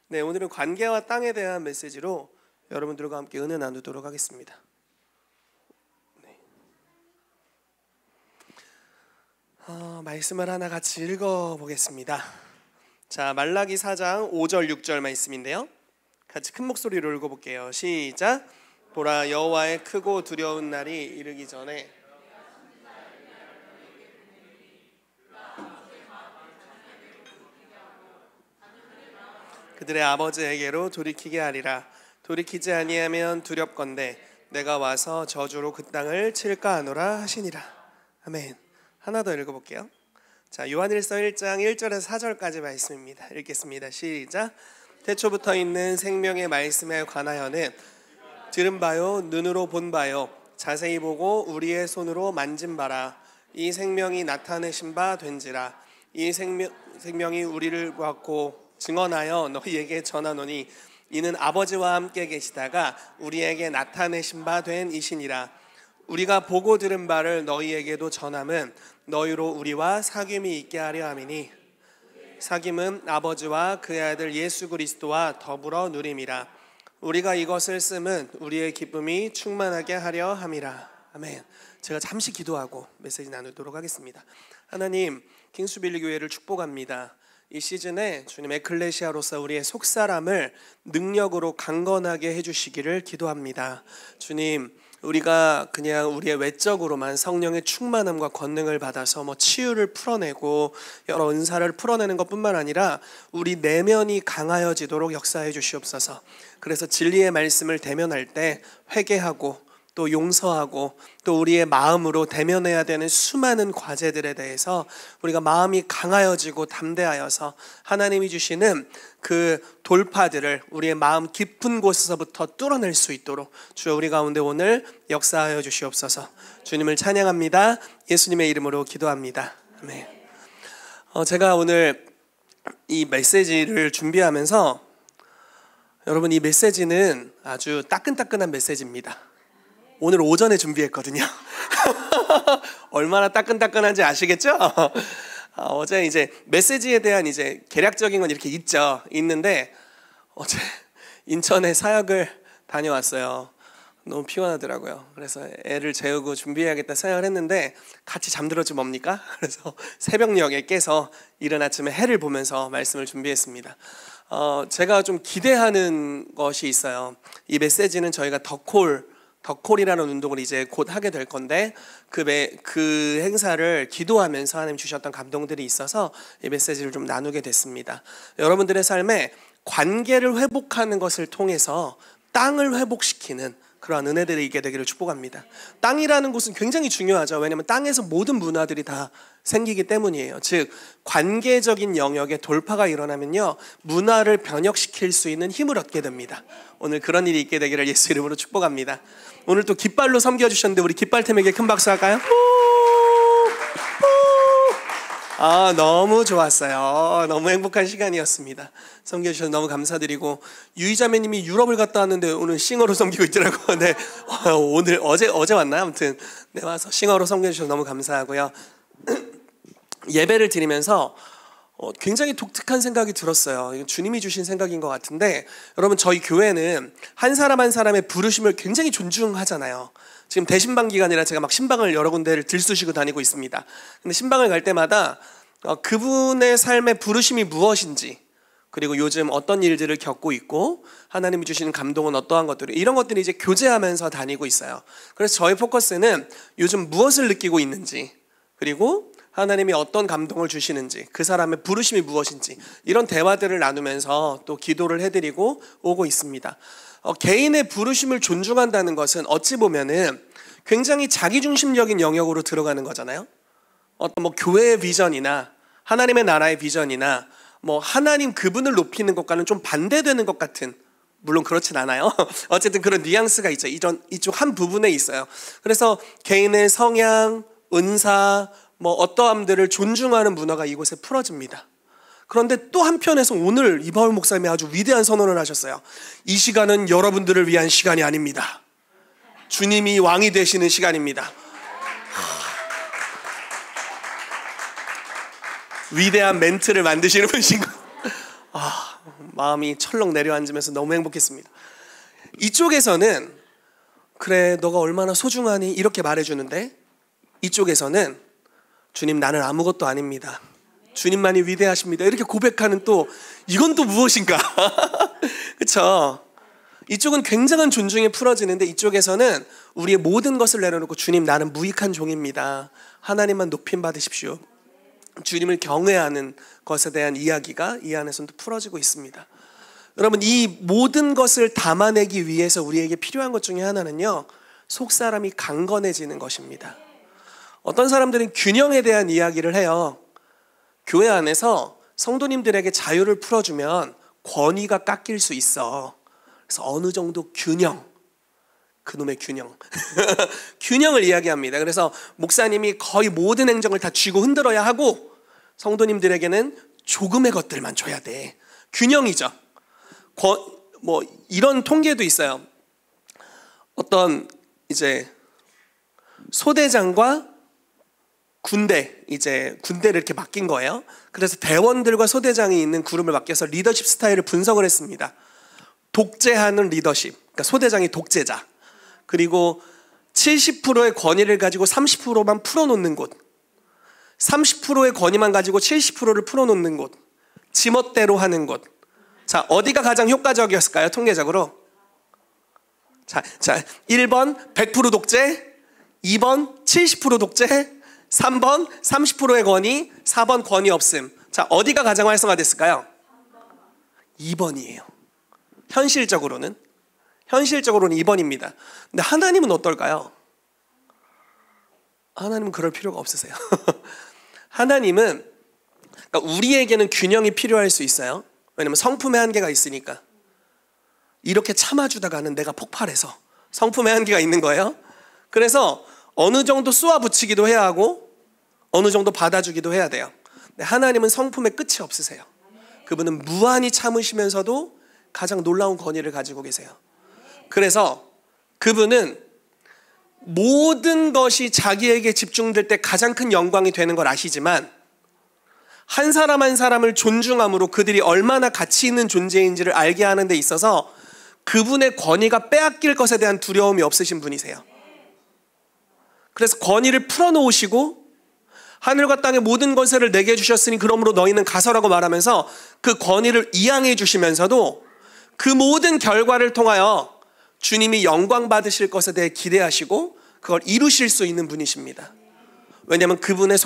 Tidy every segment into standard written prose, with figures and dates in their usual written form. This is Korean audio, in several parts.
네, 오늘은 관계와 땅에 대한 메시지로 여러분들과 함께 은혜 나누도록 하겠습니다. 네. 말씀을 하나 같이 읽어보겠습니다. 자, 말라기 4장 5절 6절 말씀인데요, 같이 큰 목소리로 읽어볼게요. 시작. 보라, 여호와의 크고 두려운 날이 이르기 전에 그들의 아버지에게로 돌이키게 하리라. 돌이키지 아니하면 두렵건대 내가 와서 저주로 그 땅을 칠까 하노라 하시니라. 아멘. 하나 더 읽어볼게요. 자, 요한일서 1장 1절에서 4절까지 말씀입니다. 읽겠습니다. 시작. 태초부터 있는 생명의 말씀에 관하여는 들은 바요 눈으로 본 바요 자세히 보고 우리의 손으로 만진 바라. 이 생명이 나타내신 바 된지라. 이 생명이 우리를 보았고 증언하여 너희에게 전하노니 이는 아버지와 함께 계시다가 우리에게 나타내신 바 된 이시니라. 우리가 보고 들은 바를 너희에게도 전함은 너희로 우리와 사귐이 있게 하려 함이니 사귐은 아버지와 그의 아들 예수 그리스도와 더불어 누림이라. 우리가 이것을 쓰면 우리의 기쁨이 충만하게 하려 함이라. 아멘. 제가 잠시 기도하고 메시지 나누도록 하겠습니다. 하나님, 킹스빌리 교회를 축복합니다. 이 시즌에 주님 에클레시아로서 우리의 속사람을 능력으로 강건하게 해주시기를 기도합니다. 주님, 우리가 그냥 우리의 외적으로만 성령의 충만함과 권능을 받아서 치유를 풀어내고 여러 은사를 풀어내는 것뿐만 아니라 우리 내면이 강하여지도록 역사해 주시옵소서. 그래서 진리의 말씀을 대면할 때 회개하고 또 용서하고 또 우리의 마음으로 대면해야 되는 수많은 과제들에 대해서 우리가 마음이 강하여지고 담대하여서 하나님이 주시는 그 돌파들을 우리의 마음 깊은 곳에서부터 뚫어낼 수 있도록 주여 우리 가운데 오늘 역사하여 주시옵소서. 주님을 찬양합니다. 예수님의 이름으로 기도합니다. 아멘. 제가 오늘 이 메시지를 준비하면서 여러분, 이 메시지는 아주 따끈따끈한 메시지입니다. 오늘 오전에 준비했거든요. 얼마나 따끈따끈한지 아시겠죠? 어제 이제 메시지에 대한 이제 개략적인 건 이렇게 있는데 어제 인천에 사역을 다녀왔어요. 너무 피곤하더라고요. 그래서 애를 재우고 준비해야겠다 생각을 했는데 같이 잠들었지 뭡니까? 그래서 새벽녘에 깨서 이른 아침에 해를 보면서 말씀을 준비했습니다. 제가 좀 기대하는 것이 있어요. 이 메시지는 저희가 덕콜이라는 운동을 이제 곧 하게 될 건데 그 행사를 기도하면서 하나님 주셨던 감동들이 있어서 이 메시지를 좀 나누게 됐습니다. 여러분들의 삶에 관계를 회복하는 것을 통해서 땅을 회복시키는 그러한 은혜들이 있게 되기를 축복합니다. 땅이라는 곳은 굉장히 중요하죠. 왜냐하면 땅에서 모든 문화들이 다 생기기 때문이에요. 즉 관계적인 영역에 돌파가 일어나면요, 문화를 변혁시킬 수 있는 힘을 얻게 됩니다. 오늘 그런 일이 있게 되기를 예수 이름으로 축복합니다. 오늘 또 깃발로 섬겨주셨는데 우리 깃발팀에게 큰 박수 할까요? 너무 좋았어요. 너무 행복한 시간이었습니다. 섬겨주셔서 너무 감사드리고, 유이자매님이 유럽을 갔다 왔는데 오늘 싱어로 섬기고 있더라고요. 네, 오늘 어제 왔나요? 아무튼 네, 와서 싱어로 섬겨주셔서 너무 감사하고요. 예배를 드리면서 굉장히 독특한 생각이 들었어요. 주님이 주신 생각인 것 같은데, 여러분, 저희 교회는 한 사람 한 사람의 부르심을 굉장히 존중하잖아요. 지금 대신방 기간이라 제가 막 신방을 여러 군데를 들쑤시고 다니고 있습니다. 근데 신방을 갈 때마다 그분의 삶의 부르심이 무엇인지, 그리고 요즘 어떤 일들을 겪고 있고 하나님이 주시는 감동은 어떠한 것들이, 이런 것들이 이제 교제하면서 다니고 있어요. 그래서 저의 포커스는 요즘 무엇을 느끼고 있는지, 그리고 하나님이 어떤 감동을 주시는지, 그 사람의 부르심이 무엇인지, 이런 대화들을 나누면서 또 기도를 해드리고 오고 있습니다. 개인의 부르심을 존중한다는 것은 어찌 보면은 굉장히 자기중심적인 영역으로 들어가는 거잖아요. 어떤 교회의 비전이나 하나님의 나라의 비전이나 하나님 그분을 높이는 것과는 좀 반대되는 것 같은, 물론 그렇진 않아요. 어쨌든 그런 뉘앙스가 있죠. 이쪽 한 부분에 있어요. 그래서 개인의 성향, 은사, 어떠함들을 존중하는 문화가 이곳에 풀어집니다. 그런데 또 한편에서 오늘 이바울 목사님이 아주 위대한 선언을 하셨어요. 이 시간은 여러분들을 위한 시간이 아닙니다. 주님이 왕이 되시는 시간입니다. 위대한 멘트를 만드시는 분이신 것. 마음이 철렁 내려앉으면서 너무 행복했습니다. 이쪽에서는 그래 너가 얼마나 소중하니 이렇게 말해주는데, 이쪽에서는 주님 나는 아무것도 아닙니다, 주님만이 위대하십니다 이렇게 고백하는, 또 이건 또 무엇인가. 그렇죠? 이쪽은 굉장한 존중에 풀어지는데, 이쪽에서는 우리의 모든 것을 내려놓고 주님 나는 무익한 종입니다, 하나님만 높임 받으십시오, 주님을 경외하는 것에 대한 이야기가 이 안에서도 풀어지고 있습니다. 여러분, 이 모든 것을 담아내기 위해서 우리에게 필요한 것 중에 하나는요, 속사람이 강건해지는 것입니다. 어떤 사람들은 균형에 대한 이야기를 해요. 교회 안에서 성도님들에게 자유를 풀어주면 권위가 깎일 수 있어. 그래서 어느 정도 균형, 그놈의 균형 균형을 이야기합니다. 그래서 목사님이 거의 모든 행정을 다 쥐고 흔들어야 하고, 성도님들에게는 조금의 것들만 줘야 돼. 균형이죠. 뭐 이런 통계도 있어요. 어떤 이제 소대장과 군대를 이렇게 맡긴 거예요. 그래서 대원들과 소대장이 있는 그룹을 맡겨서 리더십 스타일을 분석을 했습니다. 독재하는 리더십, 그러니까 소대장이 독재자, 그리고 70%의 권위를 가지고 30%만 풀어놓는 곳, 30%의 권위만 가지고 70%를 풀어놓는 곳, 지멋대로 하는 곳. 자, 어디가 가장 효과적이었을까요? 통계적으로. 자, 1번 100% 독재, 2번 70% 독재, 3번 30%의 권위, 4번 권위 없음. 자, 어디가 가장 활성화됐을까요? 2번이에요. 현실적으로는 2번입니다. 근데 하나님은 어떨까요? 하나님은 그럴 필요가 없으세요. 하나님은, 그러니까 우리에게는 균형이 필요할 수 있어요. 왜냐면 성품의 한계가 있으니까. 이렇게 참아주다가는 내가 폭발해서 성품의 한계가 있는 거예요. 그래서 어느 정도 쏘아붙이기도 해야 하고 어느 정도 받아주기도 해야 돼요. 근데 하나님은 성품의 끝이 없으세요. 그분은 무한히 참으시면서도 가장 놀라운 권위를 가지고 계세요. 그래서 그분은 모든 것이 자기에게 집중될 때 가장 큰 영광이 되는 걸 아시지만, 한 사람 한 사람을 존중함으로 그들이 얼마나 가치 있는 존재인지를 알게 하는 데 있어서 그분의 권위가 빼앗길 것에 대한 두려움이 없으신 분이세요. 그래서 권위를 풀어놓으시고 하늘과 땅의 모든 권세를 내게 주셨으니 그러므로 너희는 가서라고 말하면서 그 권위를 이양해 주시면서도 그 모든 결과를 통하여 주님이 영광 받으실 것에 대해 기대하시고 그걸 이루실 수 있는 분이십니다. 왜냐하면 그분은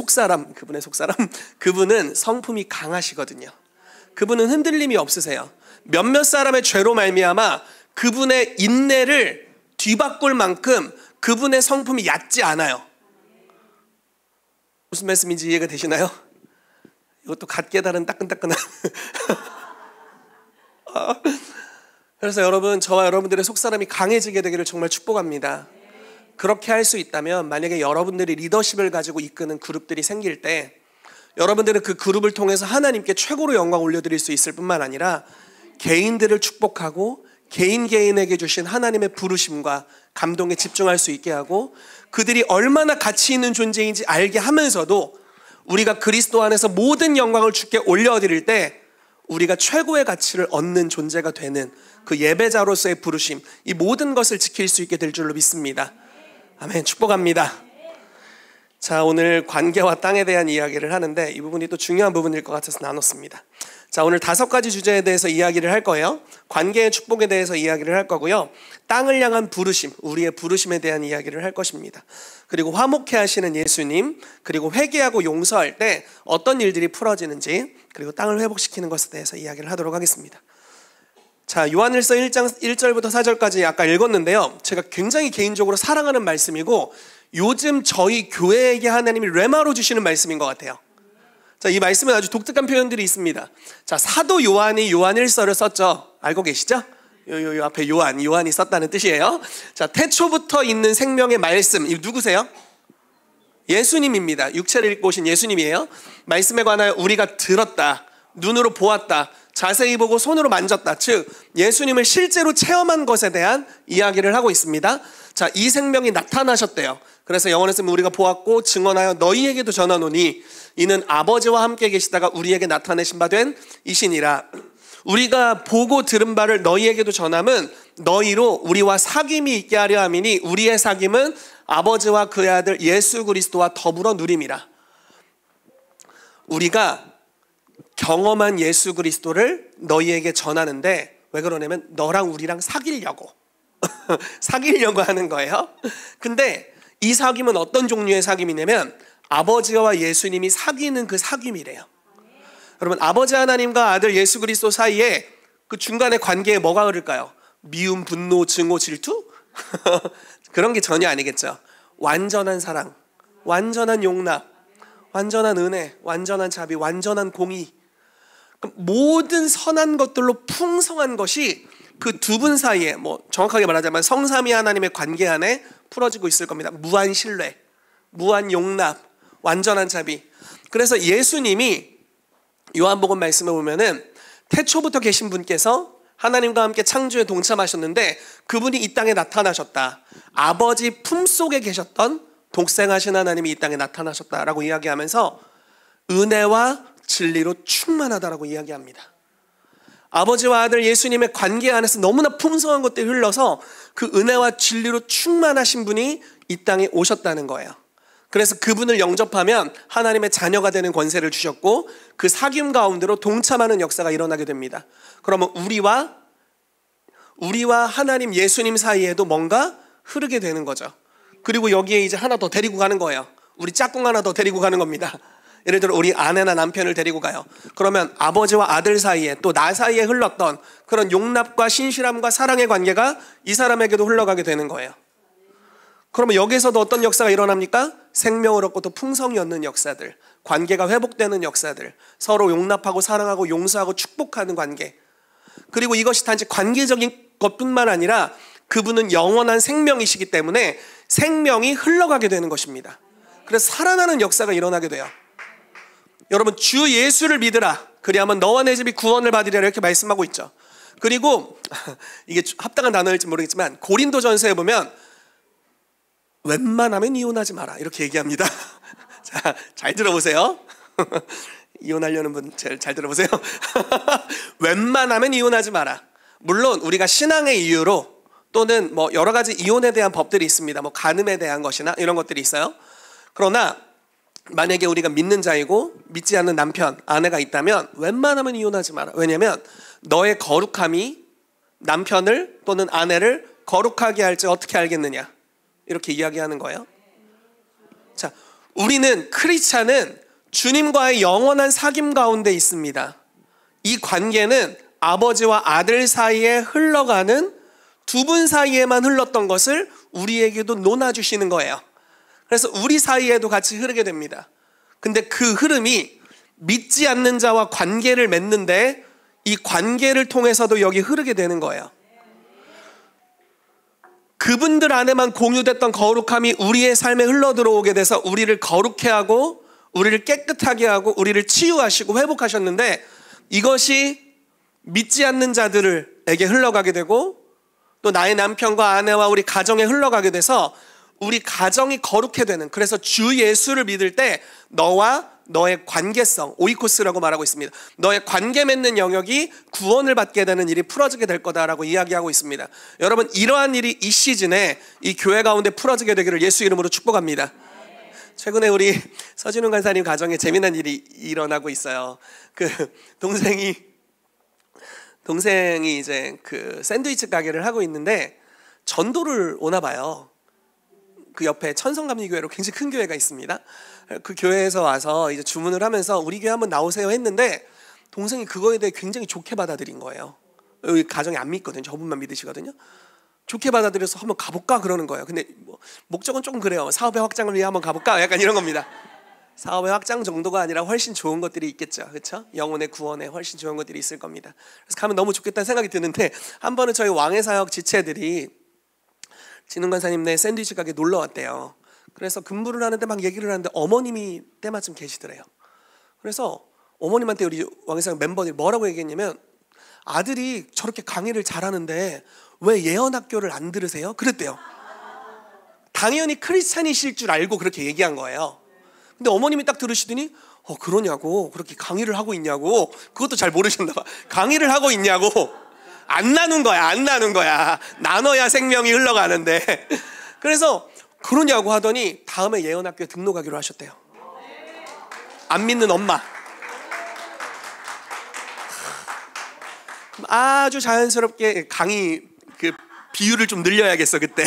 성품이 강하시거든요. 그분은 흔들림이 없으세요. 몇몇 사람의 죄로 말미암아 그분의 인내를 뒤바꿀 만큼 그분의 성품이 얕지 않아요. 무슨 말씀인지 이해가 되시나요? 이것도 갓 깨달은 따끈따끈한 그래서 여러분, 저와 여러분들의 속사람이 강해지게 되기를 정말 축복합니다. 그렇게 할 수 있다면, 만약에 여러분들이 리더십을 가지고 이끄는 그룹들이 생길 때 여러분들은 그 그룹을 통해서 하나님께 최고로 영광 올려드릴 수 있을 뿐만 아니라 개인들을 축복하고 개인에게 주신 하나님의 부르심과 감동에 집중할 수 있게 하고, 그들이 얼마나 가치 있는 존재인지 알게 하면서도 우리가 그리스도 안에서 모든 영광을 주께 올려드릴 때 우리가 최고의 가치를 얻는 존재가 되는 그 예배자로서의 부르심, 이 모든 것을 지킬 수 있게 될 줄로 믿습니다. 아멘. 축복합니다. 자, 오늘 관계와 땅에 대한 이야기를 하는데 이 부분이 또 중요한 부분일 것 같아서 나눴습니다. 자, 오늘 5가지 주제에 대해서 이야기를 할 거예요. 관계의 축복에 대해서 이야기를 할 거고요. 땅을 향한 부르심, 우리의 부르심에 대한 이야기를 할 것입니다. 그리고 화목해 하시는 예수님, 그리고 회개하고 용서할 때 어떤 일들이 풀어지는지, 그리고 땅을 회복시키는 것에 대해서 이야기를 하도록 하겠습니다. 자, 요한일서 1장 1절부터 4절까지 아까 읽었는데요. 제가 굉장히 개인적으로 사랑하는 말씀이고 요즘 저희 교회에게 하나님이 레마로 주시는 말씀인 것 같아요. 자, 이 말씀은 아주 독특한 표현들이 있습니다. 자, 사도 요한이 요한일서를 썼죠. 알고 계시죠? 요 앞에 요한이 썼다는 뜻이에요. 자, 태초부터 있는 생명의 말씀, 이 누구세요? 예수님입니다. 육체를 입고 오신 예수님이에요. 말씀에 관하여 우리가 들었다, 눈으로 보았다, 자세히 보고 손으로 만졌다. 즉 예수님을 실제로 체험한 것에 대한 이야기를 하고 있습니다. 자, 이 생명이 나타나셨대요. 그래서 영어로 쓰면 우리가 보았고 증언하여 너희에게도 전하노니 이는 아버지와 함께 계시다가 우리에게 나타내신 바 된 이시니라. 우리가 보고 들은 바를 너희에게도 전함은 너희로 우리와 사귐이 있게 하려 함이니 우리의 사귐은 아버지와 그의 아들 예수 그리스도와 더불어 누림이라. 우리가 경험한 예수 그리스도를 너희에게 전하는데 왜 그러냐면 너랑 우리랑 사귀려고 사귀려고 하는 거예요. 근데 이 사귐은 어떤 종류의 사귐이냐면 아버지와 예수님이 사귀는 그 사귐이래요. 여러분, 아버지 하나님과 아들 예수 그리스도 사이에 그 중간에 관계에 뭐가 흐를까요? 미움, 분노, 증오, 질투? 그런 게 전혀 아니겠죠. 완전한 사랑, 완전한 용납, 완전한 은혜, 완전한 자비, 완전한 공의, 모든 선한 것들로 풍성한 것이 그 두 분 사이에, 뭐 정확하게 말하자면 성삼위 하나님의 관계 안에 풀어지고 있을 겁니다. 무한 신뢰, 무한 용납, 완전한 자비. 그래서 예수님이 요한복음 말씀에 보면은 태초부터 계신 분께서 하나님과 함께 창조에 동참하셨는데 그분이 이 땅에 나타나셨다. 아버지 품속에 계셨던 독생하신 하나님이 이 땅에 나타나셨다라고 이야기하면서 은혜와 진리로 충만하다라고 이야기합니다. 아버지와 아들 예수님의 관계 안에서 너무나 풍성한 것들이 흘러서 그 은혜와 진리로 충만하신 분이 이 땅에 오셨다는 거예요. 그래서 그분을 영접하면 하나님의 자녀가 되는 권세를 주셨고 그 사귐 가운데로 동참하는 역사가 일어나게 됩니다. 그러면 우리와 하나님 예수님 사이에도 뭔가 흐르게 되는 거죠. 그리고 여기에 이제 하나 더 데리고 가는 거예요. 우리 짝꿍 하나 더 데리고 가는 겁니다. 예를 들어 우리 아내나 남편을 데리고 가요. 그러면 아버지와 아들 사이에 또 나 사이에 흘렀던 그런 용납과 신실함과 사랑의 관계가 이 사람에게도 흘러가게 되는 거예요. 그러면 여기에서도 어떤 역사가 일어납니까? 생명을 얻고 또 풍성이 얻는 역사들, 관계가 회복되는 역사들, 서로 용납하고 사랑하고 용서하고 축복하는 관계. 그리고 이것이 단지 관계적인 것뿐만 아니라 그분은 영원한 생명이시기 때문에 생명이 흘러가게 되는 것입니다. 그래서 살아나는 역사가 일어나게 돼요. 여러분, 주 예수를 믿으라 그리하면 너와 내 집이 구원을 받으리라 이렇게 말씀하고 있죠. 그리고 이게 합당한 단어일지 모르겠지만 고린도전서에 보면 웬만하면 이혼하지 마라 이렇게 얘기합니다. 자, 잘 들어보세요. 이혼하려는 분 잘 들어보세요. 웬만하면 이혼하지 마라. 물론 우리가 신앙의 이유로 또는 뭐 여러 가지 이혼에 대한 법들이 있습니다. 뭐 간음에 대한 것이나 이런 것들이 있어요. 그러나 만약에 우리가 믿는 자이고 믿지 않는 남편, 아내가 있다면 웬만하면 이혼하지 마라. 왜냐하면 너의 거룩함이 남편을 또는 아내를 거룩하게 할지 어떻게 알겠느냐 이렇게 이야기하는 거예요. 자, 우리는 크리스찬은 주님과의 영원한 사귐 가운데 있습니다. 이 관계는 아버지와 아들 사이에 흘러가는 두 분 사이에만 흘렀던 것을 우리에게도 논아주시는 거예요. 그래서 우리 사이에도 같이 흐르게 됩니다. 근데 그 흐름이 믿지 않는 자와 관계를 맺는데 이 관계를 통해서도 여기 흐르게 되는 거예요. 그분들 안에만 공유됐던 거룩함이 우리의 삶에 흘러들어오게 돼서 우리를 거룩해 하고 우리를 깨끗하게 하고 우리를 치유하시고 회복하셨는데 이것이 믿지 않는 자들에게 흘러가게 되고 또 나의 남편과 아내와 우리 가정에 흘러가게 돼서 우리 가정이 거룩해 되는, 그래서 주 예수를 믿을 때 너와 너의 관계성, 오이코스라고 말하고 있습니다. 너의 관계 맺는 영역이 구원을 받게 되는 일이 풀어지게 될 거다라고 이야기하고 있습니다. 여러분, 이러한 일이 이 시즌에 이 교회 가운데 풀어지게 되기를 예수 이름으로 축복합니다. 최근에 우리 서진훈 간사님 가정에 재미난 일이 일어나고 있어요. 그 동생이 이제 그 샌드위치 가게를 하고 있는데 전도를 오나 봐요. 그 옆에 천성감리교회로 굉장히 큰 교회가 있습니다. 그 교회에서 와서 이제 주문을 하면서 우리 교회 한번 나오세요 했는데 동생이 그거에 대해 굉장히 좋게 받아들인 거예요. 여기 가정이 안 믿거든요. 저분만 믿으시거든요. 좋게 받아들여서 한번 가볼까 그러는 거예요. 근데 뭐 목적은 조금 그래요. 사업의 확장을 위해 한번 가볼까 약간 이런 겁니다. 사업의 확장 정도가 아니라 훨씬 좋은 것들이 있겠죠. 그렇죠? 영혼의 구원에 훨씬 좋은 것들이 있을 겁니다. 그래서 가면 너무 좋겠다는 생각이 드는데 한 번은 저희 왕의 사역 지체들이 진흥 간사님네 샌드위치 가게 놀러 왔대요. 그래서 근무를 하는데 막 얘기를 하는데 어머님이 때마침 계시더래요. 그래서 어머님한테 우리 왕의 사역 멤버들이 뭐라고 얘기했냐면 아들이 저렇게 강의를 잘하는데 왜 예언학교를 안 들으세요? 그랬대요. 당연히 크리스찬이실 줄 알고 그렇게 얘기한 거예요. 근데 어머님이 딱 들으시더니 그러냐고, 그렇게 강의를 하고 있냐고. 그것도 잘 모르셨나 봐. 강의를 하고 있냐고. 안 나눈 거야, 안 나눈 거야. 나눠야 생명이 흘러가는데. 그래서 그러냐고 하더니 다음에 예언학교에 등록하기로 하셨대요. 안 믿는 엄마. 아주 자연스럽게 강의 비율을 좀 늘려야겠어 그때.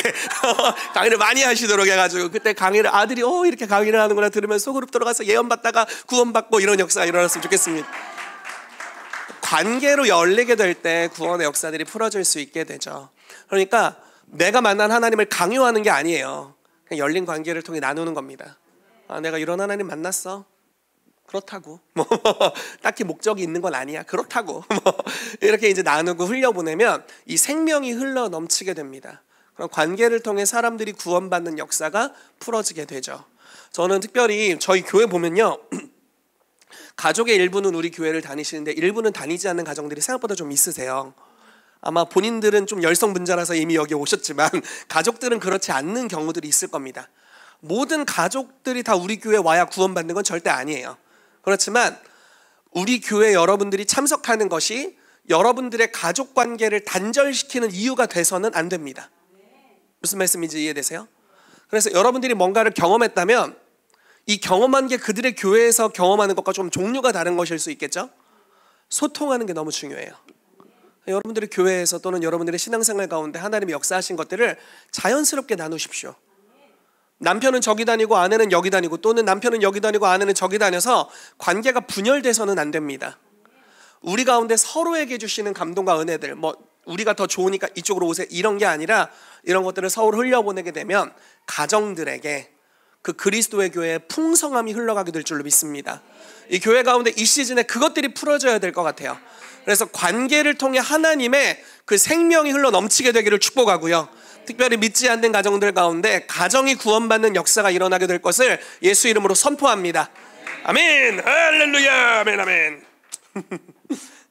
강의를 많이 하시도록 해가지고 그때 강의를 아들이 이렇게 강의를 하는구나 들으면 소그룹 들어가서 예언받다가 구원받고 이런 역사가 일어났으면 좋겠습니다. 관계로 열리게 될 때 구원의 역사들이 풀어질 수 있게 되죠. 그러니까 내가 만난 하나님을 강요하는 게 아니에요. 그냥 열린 관계를 통해 나누는 겁니다. 내가 이런 하나님 만났어. 그렇다고. 딱히 목적이 있는 건 아니야. 그렇다고. 이렇게 이제 나누고 흘려보내면 이 생명이 흘러 넘치게 됩니다. 그럼 관계를 통해 사람들이 구원받는 역사가 풀어지게 되죠. 저는 특별히 저희 교회 보면요, 가족의 일부는 우리 교회를 다니시는데 일부는 다니지 않는 가정들이 생각보다 좀 있으세요. 아마 본인들은 좀 열성분자라서 이미 여기 오셨지만 가족들은 그렇지 않는 경우들이 있을 겁니다. 모든 가족들이 다 우리 교회 와야 구원받는 건 절대 아니에요. 그렇지만 우리 교회 여러분들이 참석하는 것이 여러분들의 가족 관계를 단절시키는 이유가 돼서는 안 됩니다. 무슨 말씀인지 이해되세요? 그래서 여러분들이 뭔가를 경험했다면 이 경험한 게 그들의 교회에서 경험하는 것과 좀 종류가 다른 것일 수 있겠죠? 소통하는 게 너무 중요해요. 여러분들의 교회에서 또는 여러분들의 신앙생활 가운데 하나님이 역사하신 것들을 자연스럽게 나누십시오. 남편은 저기 다니고 아내는 여기 다니고 또는 남편은 여기 다니고 아내는 저기 다녀서 관계가 분열돼서는 안 됩니다. 우리 가운데 서로에게 주시는 감동과 은혜들, 우리가 더 좋으니까 이쪽으로 오세요, 이런 게 아니라 이런 것들을 서로 흘려보내게 되면 가정들에게 그 그리스도의 교회의 풍성함이 흘러가게 될 줄로 믿습니다. 이 교회 가운데 이 시즌에 그것들이 풀어져야 될 것 같아요. 그래서 관계를 통해 하나님의 그 생명이 흘러 넘치게 되기를 축복하고요, 특별히 믿지 않는 가정들 가운데 가정이 구원받는 역사가 일어나게 될 것을 예수 이름으로 선포합니다. 아멘. 할렐루야. 아멘. 아멘.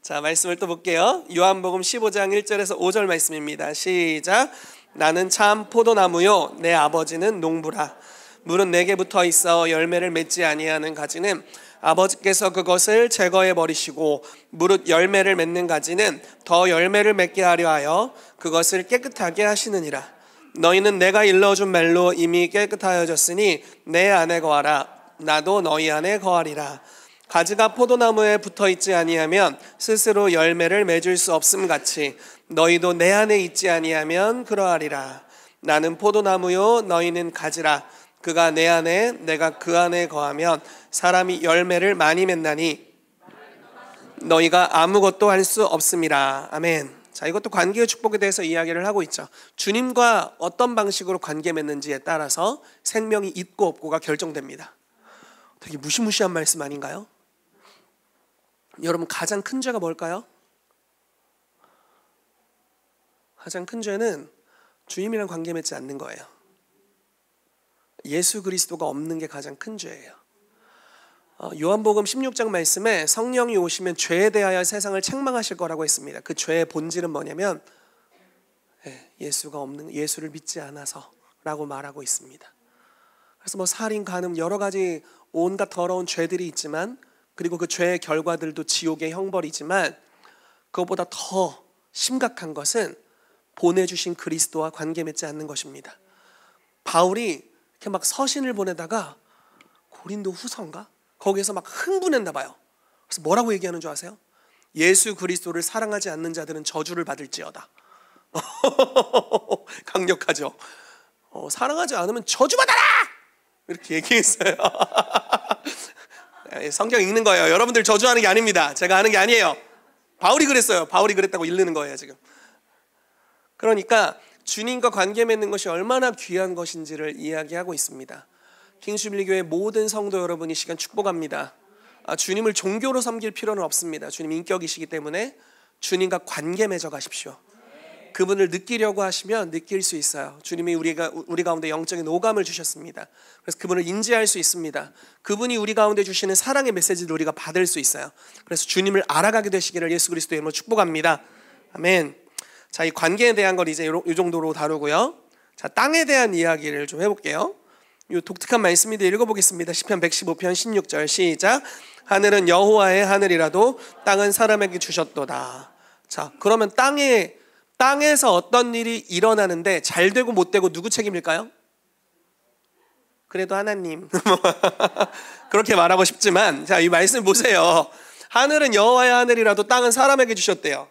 자, 말씀을 또 볼게요. 요한복음 15장 1절에서 5절 말씀입니다. 시작. 나는 참 포도나무요 내 아버지는 농부라. 물은 내게 붙어 있어 열매를 맺지 아니하는 가지는 아버지께서 그것을 제거해 버리시고 무릇 열매를 맺는 가지는 더 열매를 맺게 하려 하여 그것을 깨끗하게 하시느니라. 너희는 내가 일러준 말로 이미 깨끗하여졌으니 내 안에 거하라. 나도 너희 안에 거하리라. 가지가 포도나무에 붙어 있지 아니하면 스스로 열매를 맺을 수 없음 같이 너희도 내 안에 있지 아니하면 그러하리라. 나는 포도나무요 너희는 가지라. 그가 내 안에 내가 그 안에 거하면 사람이 열매를 많이 맺나니 너희가 아무것도 할 수 없음이라. 아멘. 자, 이것도 관계의 축복에 대해서 이야기를 하고 있죠. 주님과 어떤 방식으로 관계 맺는지에 따라서 생명이 있고 없고가 결정됩니다. 되게 무시무시한 말씀 아닌가요? 여러분, 가장 큰 죄가 뭘까요? 가장 큰 죄는 주님이랑 관계 맺지 않는 거예요. 예수 그리스도가 없는 게 가장 큰 죄예요. 요한복음 16장 말씀에 성령이 오시면 죄에 대하여 세상을 책망하실 거라고 했습니다. 그 죄의 본질은 뭐냐면 예수가 없는, 예수를 믿지 않아서라고 말하고 있습니다. 그래서 살인, 간음 여러 가지 온갖 더러운 죄들이 있지만, 그리고 그 죄의 결과들도 지옥의 형벌이지만, 그것보다 더 심각한 것은 보내주신 그리스도와 관계 맺지 않는 것입니다. 바울이 이렇게 막 서신을 보내다가 고린도 후서인가? 거기에서 막 흥분했나 봐요. 그래서 뭐라고 얘기하는 줄 아세요? 예수 그리스도를 사랑하지 않는 자들은 저주를 받을지어다. 강력하죠. 사랑하지 않으면 저주받아라! 이렇게 얘기했어요. 성경 읽는 거예요. 여러분들 저주하는 게 아닙니다. 제가 하는 게 아니에요. 바울이 그랬어요. 바울이 그랬다고 읽는 거예요 지금. 그러니까 주님과 관계 맺는 것이 얼마나 귀한 것인지를 이야기하고 있습니다. 킹스주빌리교회 모든 성도 여러분, 이 시간 축복합니다. 주님을 종교로 섬길 필요는 없습니다. 주님 인격이시기 때문에 주님과 관계 맺어 가십시오. 그분을 느끼려고 하시면 느낄 수 있어요. 주님이 우리 가운데 영적인 오감을 주셨습니다. 그래서 그분을 인지할 수 있습니다. 그분이 우리 가운데 주시는 사랑의 메시지를 우리가 받을 수 있어요. 그래서 주님을 알아가게 되시기를 예수 그리스도의 이름으로 축복합니다. 아멘. 자, 이 관계에 대한 걸 이제 이 정도로 다루고요. 자, 땅에 대한 이야기를 좀 해볼게요. 이 독특한 말씀인데 읽어보겠습니다. 시편 115편 16절 시작. 하늘은 여호와의 하늘이라도 땅은 사람에게 주셨도다. 자, 그러면 땅에서 어떤 일이 일어나는데 잘 되고 못 되고 누구 책임일까요? 그래도 하나님. 그렇게 말하고 싶지만, 자, 이 말씀 보세요. 하늘은 여호와의 하늘이라도 땅은 사람에게 주셨대요.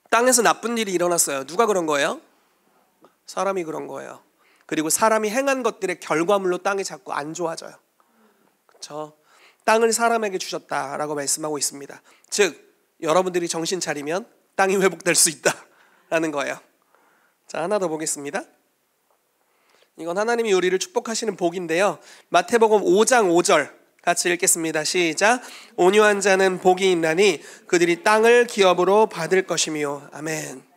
땅에서 나쁜 일이 일어났어요. 누가 그런 거예요? 사람이 그런 거예요. 그리고 사람이 행한 것들의 결과물로 땅이 자꾸 안 좋아져요. 그렇죠? 땅을 사람에게 주셨다라고 말씀하고 있습니다. 즉 여러분들이 정신 차리면 땅이 회복될 수 있다라는 거예요. 자, 하나 더 보겠습니다. 이건 하나님이 우리를 축복하시는 복인데요. 마태복음 5장 5절 같이 읽겠습니다. 시작. 온유한 자는 복이 있나니 그들이 땅을 기업으로 받을 것이며. 아멘.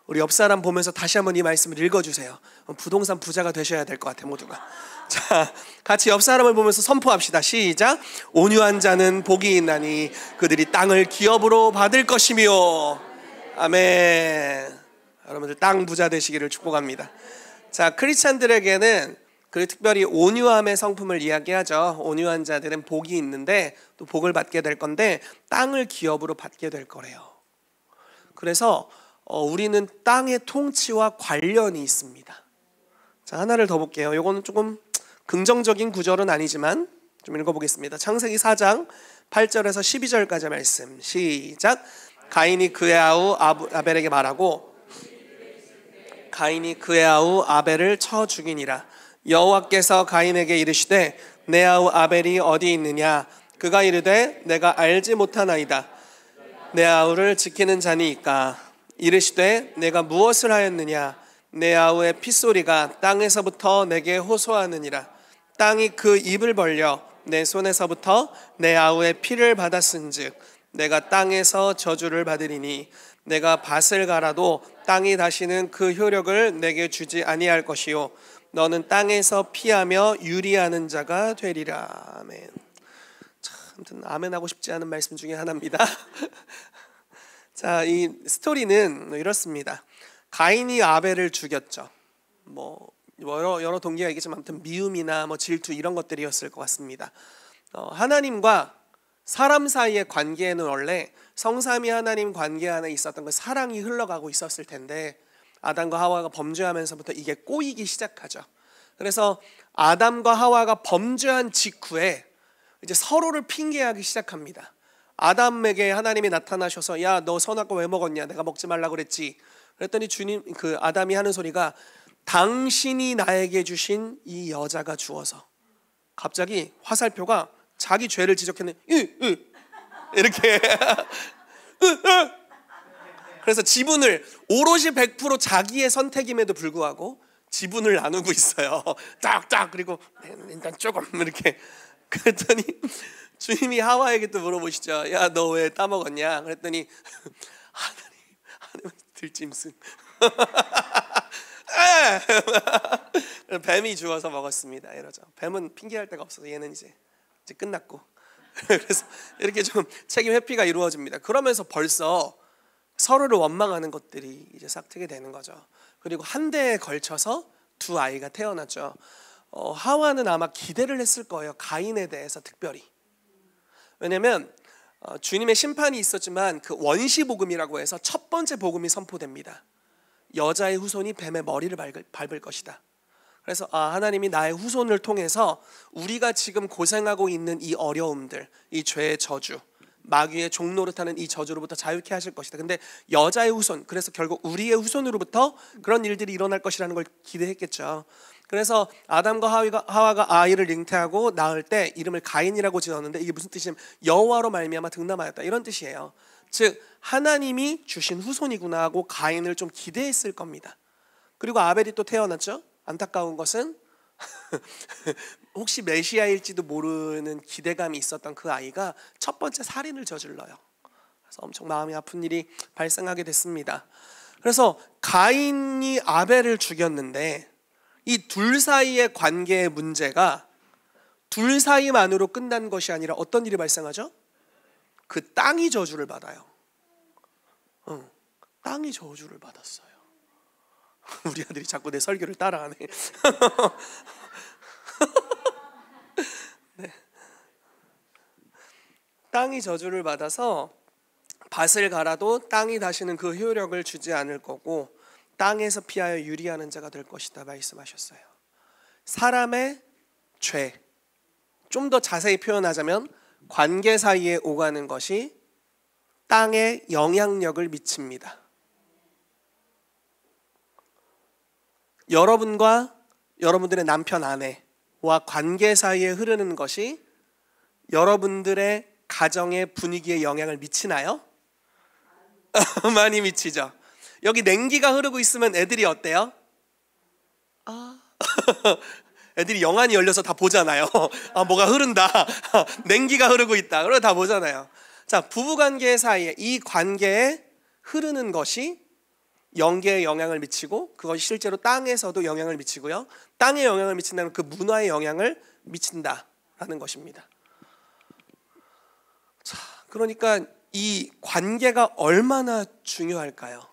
우리 옆 사람 보면서 다시 한번 이 말씀을 읽어주세요. 부동산 부자가 되셔야 될 것 같아요, 모두가. 자, 같이 옆 사람을 보면서 선포합시다. 시작. 온유한 자는 복이 있나니 그들이 땅을 기업으로 받을 것이며. 아멘. 여러분들 땅 부자 되시기를 축복합니다. 자, 크리스찬들에게는 그 특별히 온유함의 성품을 이야기하죠. 온유한 자들은 복이 있는데 또 복을 받게 될 건데 땅을 기업으로 받게 될 거래요. 그래서 우리는 땅의 통치와 관련이 있습니다. 자, 하나를 더 볼게요. 이거는 조금 긍정적인 구절은 아니지만 좀 읽어보겠습니다. 창세기 4장 8절에서 12절까지 말씀 시작. 가인이 그의 아우 아벨에게 말하고 가인이 그의 아우 아벨을 쳐 죽이니라. 여호와께서 가인에게 이르시되 내 아우 아벨이 어디 있느냐. 그가 이르되 내가 알지 못하나이다. 내 아우를 지키는 자니이까. 이르시되 내가 무엇을 하였느냐. 내 아우의 핏소리가 땅에서부터 내게 호소하느니라. 땅이 그 입을 벌려 내 손에서부터 내 아우의 피를 받았은즉 내가 땅에서 저주를 받으리니 내가 밭을 갈아도 땅이 다시는 그 효력을 내게 주지 아니할 것이요 너는 땅에서 피하며 유리하는 자가 되리라. 아멘. 참, 아무튼 아멘 하고 싶지 않은 말씀 중에 하나입니다. 자, 이 스토리는 이렇습니다. 가인이 아벨을 죽였죠. 여러 동기가 있겠지만 아무튼 미움이나 질투 이런 것들이었을 것 같습니다. 하나님과 사람 사이의 관계에는 원래 성삼위 하나님 관계 안에 있었던 그 사랑이 흘러가고 있었을 텐데 아담과 하와가 범죄하면서부터 이게 꼬이기 시작하죠. 그래서 아담과 하와가 범죄한 직후에 이제 서로를 핑계하기 시작합니다. 아담에게 하나님이 나타나셔서 야, 너 선악과 왜 먹었냐? 내가 먹지 말라 그랬지. 그랬더니 주님, 아담이 하는 소리가 당신이 나에게 주신 이 여자가 주어서. 갑자기 화살표가 자기 죄를 지적했는데 이렇게 그래서 지분을 오롯이 100% 자기의 선택임에도 불구하고 지분을 나누고 있어요. 쫙쫙. 그리고 일단 조금 이렇게. 그랬더니 주님이 하와에게 또 물어보시죠. 야, 너 왜 따먹었냐? 그랬더니 하나님 들짐승. 뱀이 주워서 먹었습니다. 이러죠. 뱀은 핑계할 데가 없어서 얘는 이제 끝났고. 그래서 이렇게 좀 책임 회피가 이루어집니다. 그러면서 벌써 서로를 원망하는 것들이 이제 싹트게 되는 거죠. 그리고 한 대에 걸쳐서 두 아이가 태어났죠. 하와는 아마 기대를 했을 거예요. 가인에 대해서 특별히. 왜냐하면 주님의 심판이 있었지만 그 원시 복음이라고 해서 첫 번째 복음이 선포됩니다. 여자의 후손이 뱀의 머리를 밟을 것이다. 그래서 하나님이 나의 후손을 통해서 우리가 지금 고생하고 있는 이 어려움들, 이 죄의 저주, 마귀의 종노릇하는 이 저주로부터 자유케 하실 것이다. 근데 여자의 후손, 그래서 결국 우리의 후손으로부터 그런 일들이 일어날 것이라는 걸 기대했겠죠. 그래서 아담과 하와가 아이를 잉태하고 낳을 때 이름을 가인이라고 지었는데 이게 무슨 뜻이냐면 여호와로 말미암아 등남하였다, 이런 뜻이에요. 즉 하나님이 주신 후손이구나 하고 가인을 좀 기대했을 겁니다. 그리고 아벨이 또 태어났죠. 안타까운 것은 혹시 메시아일지도 모르는 기대감이 있었던 그 아이가 첫 번째 살인을 저질러요. 그래서 엄청 마음이 아픈 일이 발생하게 됐습니다. 그래서 가인이 아벨을 죽였는데 이 둘 사이의 관계의 문제가 둘 사이만으로 끝난 것이 아니라 어떤 일이 발생하죠? 그 땅이 저주를 받아요. 땅이 저주를 받았어요. 우리 아들이 자꾸 내 설교를 따라하네. 네. 땅이 저주를 받아서 밭을 갈아도 땅이 다시는 그 효력을 주지 않을 거고 땅에서 피하여 유리하는 자가 될 것이다 말씀하셨어요. 사람의 죄, 좀 더 자세히 표현하자면 관계 사이에 오가는 것이 땅에 영향력을 미칩니다. 여러분과 여러분들의 남편 아내와 관계 사이에 흐르는 것이 여러분들의 가정의 분위기에 영향을 미치나요? 많이 미치죠. 여기 냉기가 흐르고 있으면 애들이 어때요? 애들이 영안이 열려서 다 보잖아요. 뭐가 흐른다. 냉기가 흐르고 있다. 그러고 다 보잖아요. 자, 부부관계 사이에 이 관계에 흐르는 것이 영계에 영향을 미치고 그것이 실제로 땅에서도 영향을 미치고요. 땅에 영향을 미친다는 그 문화에 영향을 미친다라는 것입니다. 자, 그러니까 이 관계가 얼마나 중요할까요?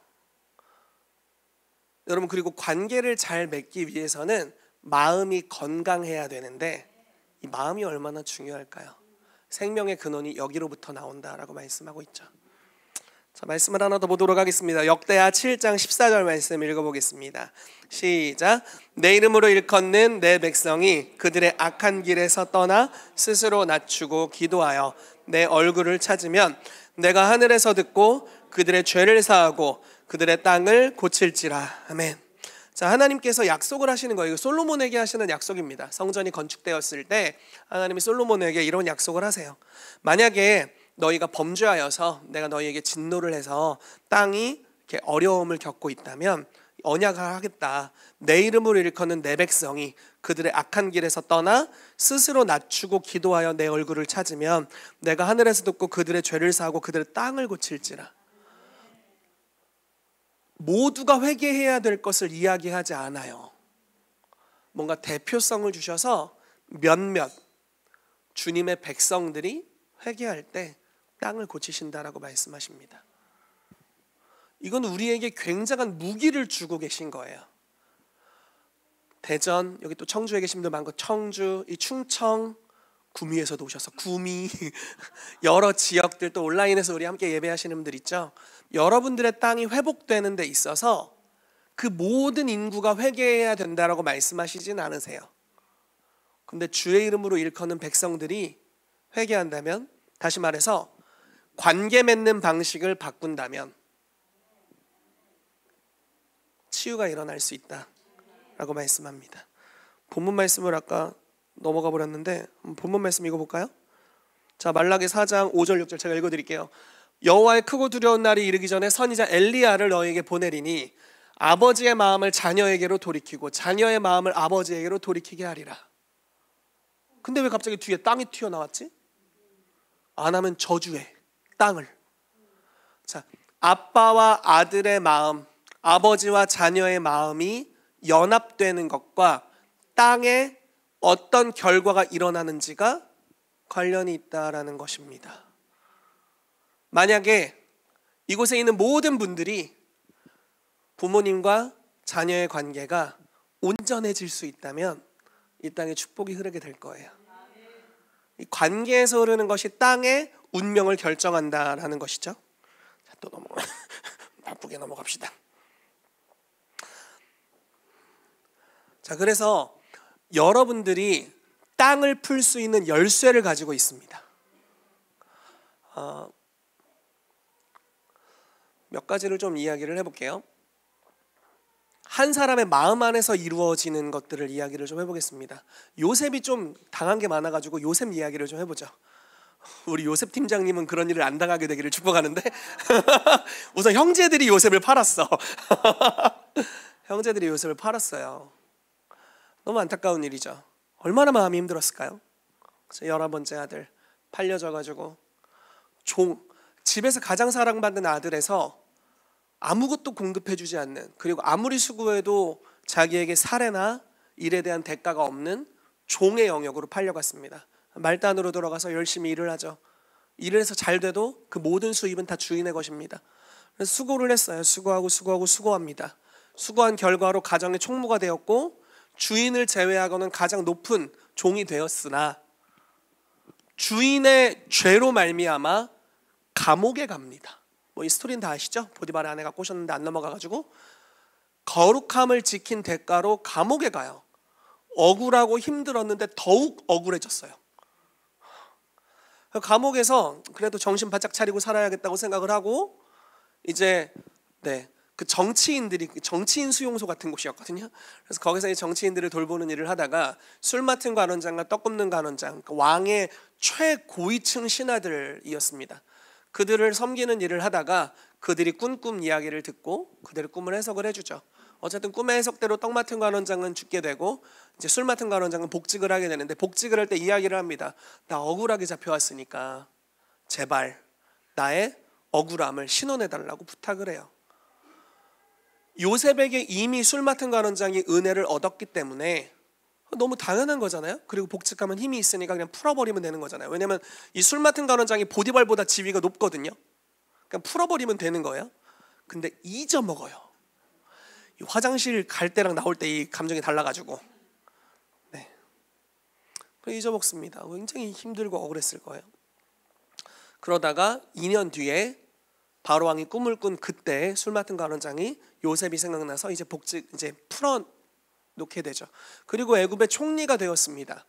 여러분, 그리고 관계를 잘 맺기 위해서는 마음이 건강해야 되는데 이 마음이 얼마나 중요할까요? 생명의 근원이 여기로부터 나온다라고 말씀하고 있죠. 자, 말씀을 하나 더 보도록 하겠습니다. 역대하 7장 14절 말씀 읽어보겠습니다. 시작. 내 이름으로 일컫는 내 백성이 그들의 악한 길에서 떠나 스스로 낮추고 기도하여 내 얼굴을 찾으면 내가 하늘에서 듣고 그들의 죄를 사하고 그들의 땅을 고칠지라. 아멘. 자, 하나님께서 약속을 하시는 거예요. 솔로몬에게 하시는 약속입니다. 성전이 건축되었을 때 하나님이 솔로몬에게 이런 약속을 하세요. 만약에 너희가 범죄하여서 내가 너희에게 진노를 해서 땅이 이렇게 어려움을 겪고 있다면 언약을 하겠다. 내 이름으로 일컫는 내 백성이 그들의 악한 길에서 떠나 스스로 낮추고 기도하여 내 얼굴을 찾으면 내가 하늘에서 듣고 그들의 죄를 사하고 그들의 땅을 고칠지라. 모두가 회개해야 될 것을 이야기하지 않아요. 뭔가 대표성을 주셔서 몇몇 주님의 백성들이 회개할 때 땅을 고치신다라고 말씀하십니다. 이건 우리에게 굉장한 무기를 주고 계신 거예요. 대전, 여기 또 청주에 계신 분들 많고 청주, 이 충청, 구미에서도 오셔서 구미 여러 지역들 또 온라인에서 우리 함께 예배하시는 분들 있죠. 여러분들의 땅이 회복되는 데 있어서 그 모든 인구가 회개해야 된다라고 말씀하시진 않으세요. 근데 주의 이름으로 일컫는 백성들이 회개한다면, 다시 말해서 관계 맺는 방식을 바꾼다면 치유가 일어날 수 있다라고 말씀합니다. 본문 말씀을 아까 넘어가 버렸는데 본문 말씀 읽어볼까요? 자, 말라기 4장 5절 6절 제가 읽어드릴게요. 여호와의 크고 두려운 날이 이르기 전에 선지자 엘리야를 너에게 보내리니 아버지의 마음을 자녀에게로 돌이키고 자녀의 마음을 아버지에게로 돌이키게 하리라. 근데 왜 갑자기 뒤에 땅이 튀어나왔지? 안 하면 저주해, 땅을. 자, 아빠와 아들의 마음, 아버지와 자녀의 마음이 연합되는 것과 땅에 어떤 결과가 일어나는지가 관련이 있다라는 것입니다. 만약에 이곳에 있는 모든 분들이 부모님과 자녀의 관계가 온전해질 수 있다면 이 땅에 축복이 흐르게 될 거예요. 이 관계에서 흐르는 것이 땅의 운명을 결정한다라는 것이죠. 자, 또 바쁘게 넘어갑시다. 자, 그래서 여러분들이 땅을 풀 수 있는 열쇠를 가지고 있습니다. 몇 가지를 좀 이야기를 해볼게요. 한 사람의 마음 안에서 이루어지는 것들을 이야기를 좀 해보겠습니다. 요셉이 좀 당한 게 많아가지고 요셉 이야기를 좀 해보죠. 우리 요셉 팀장님은 그런 일을 안 당하게 되기를 축복하는데 우선 형제들이 요셉을 팔았어. 형제들이 요셉을 팔았어요. 너무 안타까운 일이죠. 얼마나 마음이 힘들었을까요? 11번째 아들 팔려져가지고 집에서 가장 사랑받는 아들에서 아무것도 공급해주지 않는, 그리고 아무리 수고해도 자기에게 살해나 일에 대한 대가가 없는 종의 영역으로 팔려갔습니다. 말단으로 들어가서 열심히 일을 하죠. 일을 해서 잘 돼도 그 모든 수입은 다 주인의 것입니다. 그래서 수고를 했어요. 수고합니다. 수고한 결과로 가정의 총무가 되었고 주인을 제외하고는 가장 높은 종이 되었으나 주인의 죄로 말미암아 감옥에 갑니다. 이 스토리는 다 아시죠? 보디발의 아내가 꼬셨는데 안 넘어가가지고 거룩함을 지킨 대가로 감옥에 가요. 억울하고 힘들었는데 더욱 억울해졌어요. 감옥에서 그래도 정신 바짝 차리고 살아야겠다고 생각을 하고 이제 그 정치인들이 정치인 수용소 같은 곳이었거든요. 그래서 거기서 이 정치인들을 돌보는 일을 하다가 술 맡은 관원장과 떡 굽는 관원장, 왕의 최고위층 신하들이었습니다. 그들을 섬기는 일을 하다가 그들이 꾼 꿈 이야기를 듣고 그대로 꿈을 해석을 해주죠. 어쨌든 꿈의 해석대로 떡 맡은 관원장은 죽게 되고 이제 술 맡은 관원장은 복직을 하게 되는데 복직을 할 때 이야기를 합니다. 나 억울하게 잡혀왔으니까 제발 나의 억울함을 신원해달라고 부탁을 해요. 요셉에게 이미 술 맡은 관원장이 은혜를 얻었기 때문에 너무 당연한 거잖아요. 그리고 복직하면 힘이 있으니까 그냥 풀어버리면 되는 거잖아요. 왜냐면 이 술 맡은 관원장이 보디발보다 지위가 높거든요. 그냥 풀어버리면 되는 거예요. 근데 잊어먹어요. 이 화장실 갈 때랑 나올 때 이 감정이 달라가지고 잊어먹습니다. 굉장히 힘들고 억울했을 거예요. 그러다가 2년 뒤에 바로왕이 꿈을 꾼 그때 술 맡은 관원장이 요셉이 생각나서 이제 복직 풀어 놓게 되죠. 그리고 애굽의 총리가 되었습니다.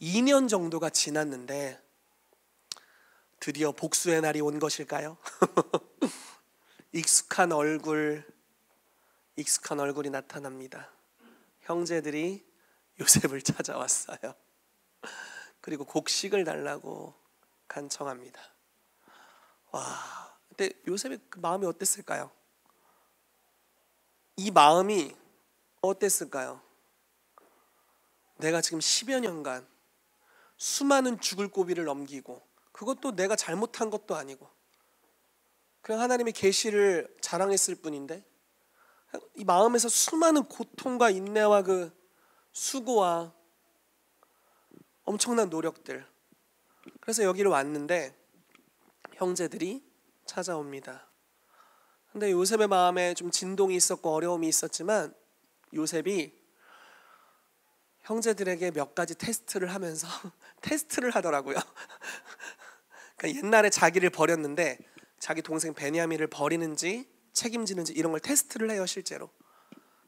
2년 정도가 지났는데 드디어 복수의 날이 온 것일까요? 익숙한 얼굴이 나타납니다. 형제들이 요셉을 찾아왔어요. 그리고 곡식을 달라고 간청합니다. 와, 근데 요셉의 그 마음이 어땠을까요? 이 마음이 어땠을까요? 내가 지금 10여 년간 수많은 죽을 고비를 넘기고 그것도 내가 잘못한 것도 아니고 그냥 하나님의 계시를 자랑했을 뿐인데 이 마음에서 수많은 고통과 인내와 그 수고와 엄청난 노력들, 그래서 여기를 왔는데 형제들이 찾아옵니다. 근데 요셉의 마음에 좀 진동이 있었고 어려움이 있었지만 요셉이 형제들에게 몇 가지 테스트를 하면서 테스트를 하더라고요. 그러니까 옛날에 자기를 버렸는데 자기 동생 베냐민을 버리는지 책임지는지 이런 걸 테스트를 해요, 실제로.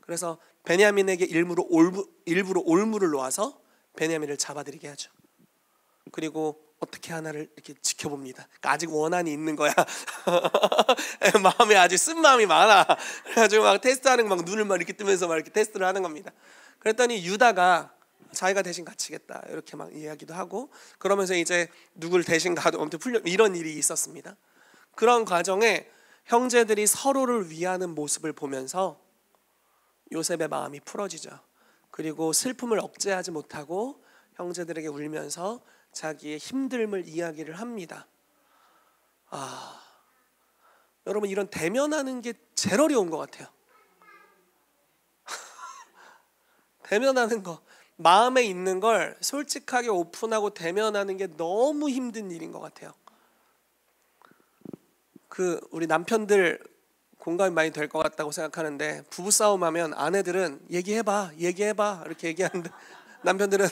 그래서 베냐민에게 일부러 올무를 놓아서 베냐민을 잡아들이게 하죠. 그리고 어떻게 하나를 이렇게 지켜봅니다. 그러니까 아직 원한이 있는 거야. 마음에 아주 쓴 마음이 많아. 그래가지고 막 테스트하는 거 막 눈을 막 이렇게 뜨면서 막 이렇게 테스트를 하는 겁니다. 그랬더니 유다가 자기가 대신 갇히겠다 이렇게 막 이야기도 하고 그러면서 이제 누굴 대신 가도 아무튼 풀려 이런 일이 있었습니다. 그런 과정에 형제들이 서로를 위하는 모습을 보면서 요셉의 마음이 풀어지죠. 그리고 슬픔을 억제하지 못하고 형제들에게 울면서 자기의 힘듦을 이야기를 합니다. 여러분 이런 대면하는 게 제일 어려운 것 같아요. 대면하는 거, 마음에 있는 걸 솔직하게 오픈하고 대면하는 게 너무 힘든 일인 것 같아요. 우리 남편들 공감이 많이 될 것 같다고 생각하는데 부부싸움하면 아내들은 얘기해봐 이렇게 얘기하는데 남편들은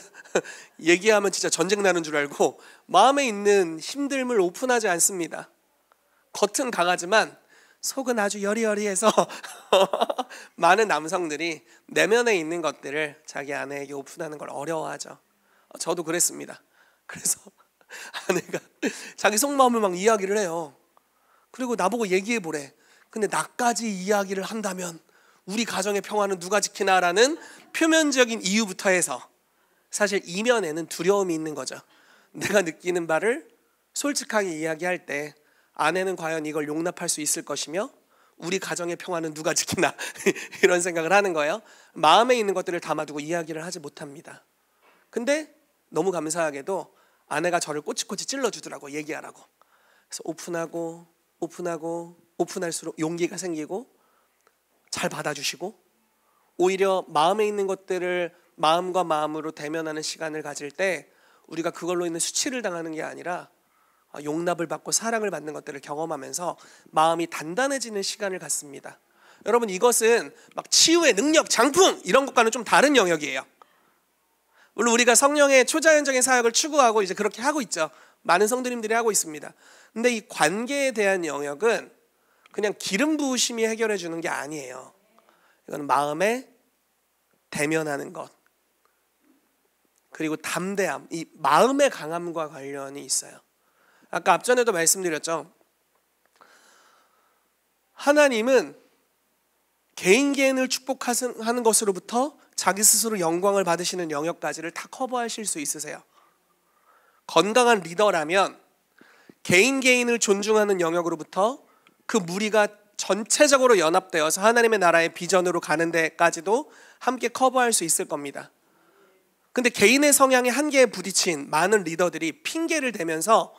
얘기하면 진짜 전쟁 나는 줄 알고 마음에 있는 힘듦을 오픈하지 않습니다. 겉은 강하지만 속은 아주 여리여리해서 많은 남성들이 내면에 있는 것들을 자기 아내에게 오픈하는 걸 어려워하죠. 저도 그랬습니다. 그래서 아내가 자기 속마음을 막 이야기를 해요. 그리고 나보고 얘기해보래. 근데 나까지 이야기를 한다면 우리 가정의 평화는 누가 지키나라는 표면적인 이유부터 해서 사실 이면에는 두려움이 있는 거죠. 내가 느끼는 바를 솔직하게 이야기할 때 아내는 과연 이걸 용납할 수 있을 것이며 우리 가정의 평화는 누가 지키나 이런 생각을 하는 거예요. 마음에 있는 것들을 담아두고 이야기를 하지 못합니다. 근데 너무 감사하게도 아내가 저를 꼬치꼬치 찔러주더라고, 얘기하라고. 그래서 오픈할수록 용기가 생기고 잘 받아주시고 오히려 마음에 있는 것들을 마음과 마음으로 대면하는 시간을 가질 때 우리가 그걸로 인해 수치를 당하는 게 아니라 용납을 받고 사랑을 받는 것들을 경험하면서 마음이 단단해지는 시간을 갖습니다. 여러분, 이것은 막 치유의 능력, 장풍 이런 것과는 좀 다른 영역이에요. 물론 우리가 성령의 초자연적인 사역을 추구하고 이제 그렇게 하고 있죠. 많은 성도님들이 하고 있습니다. 근데 이 관계에 대한 영역은 그냥 기름 부으심이 해결해 주는 게 아니에요. 이건 마음에 대면하는 것, 그리고 담대함, 이 마음의 강함과 관련이 있어요. 아까 앞전에도 말씀드렸죠. 하나님은 개인 개인을 축복하는 것으로부터 자기 스스로 영광을 받으시는 영역까지를 다 커버하실 수 있으세요. 건강한 리더라면 개인 개인을 존중하는 영역으로부터 그 무리가 전체적으로 연합되어서 하나님의 나라의 비전으로 가는 데까지도 함께 커버할 수 있을 겁니다. 근데 개인의 성향의 한계에 부딪힌 많은 리더들이 핑계를 대면서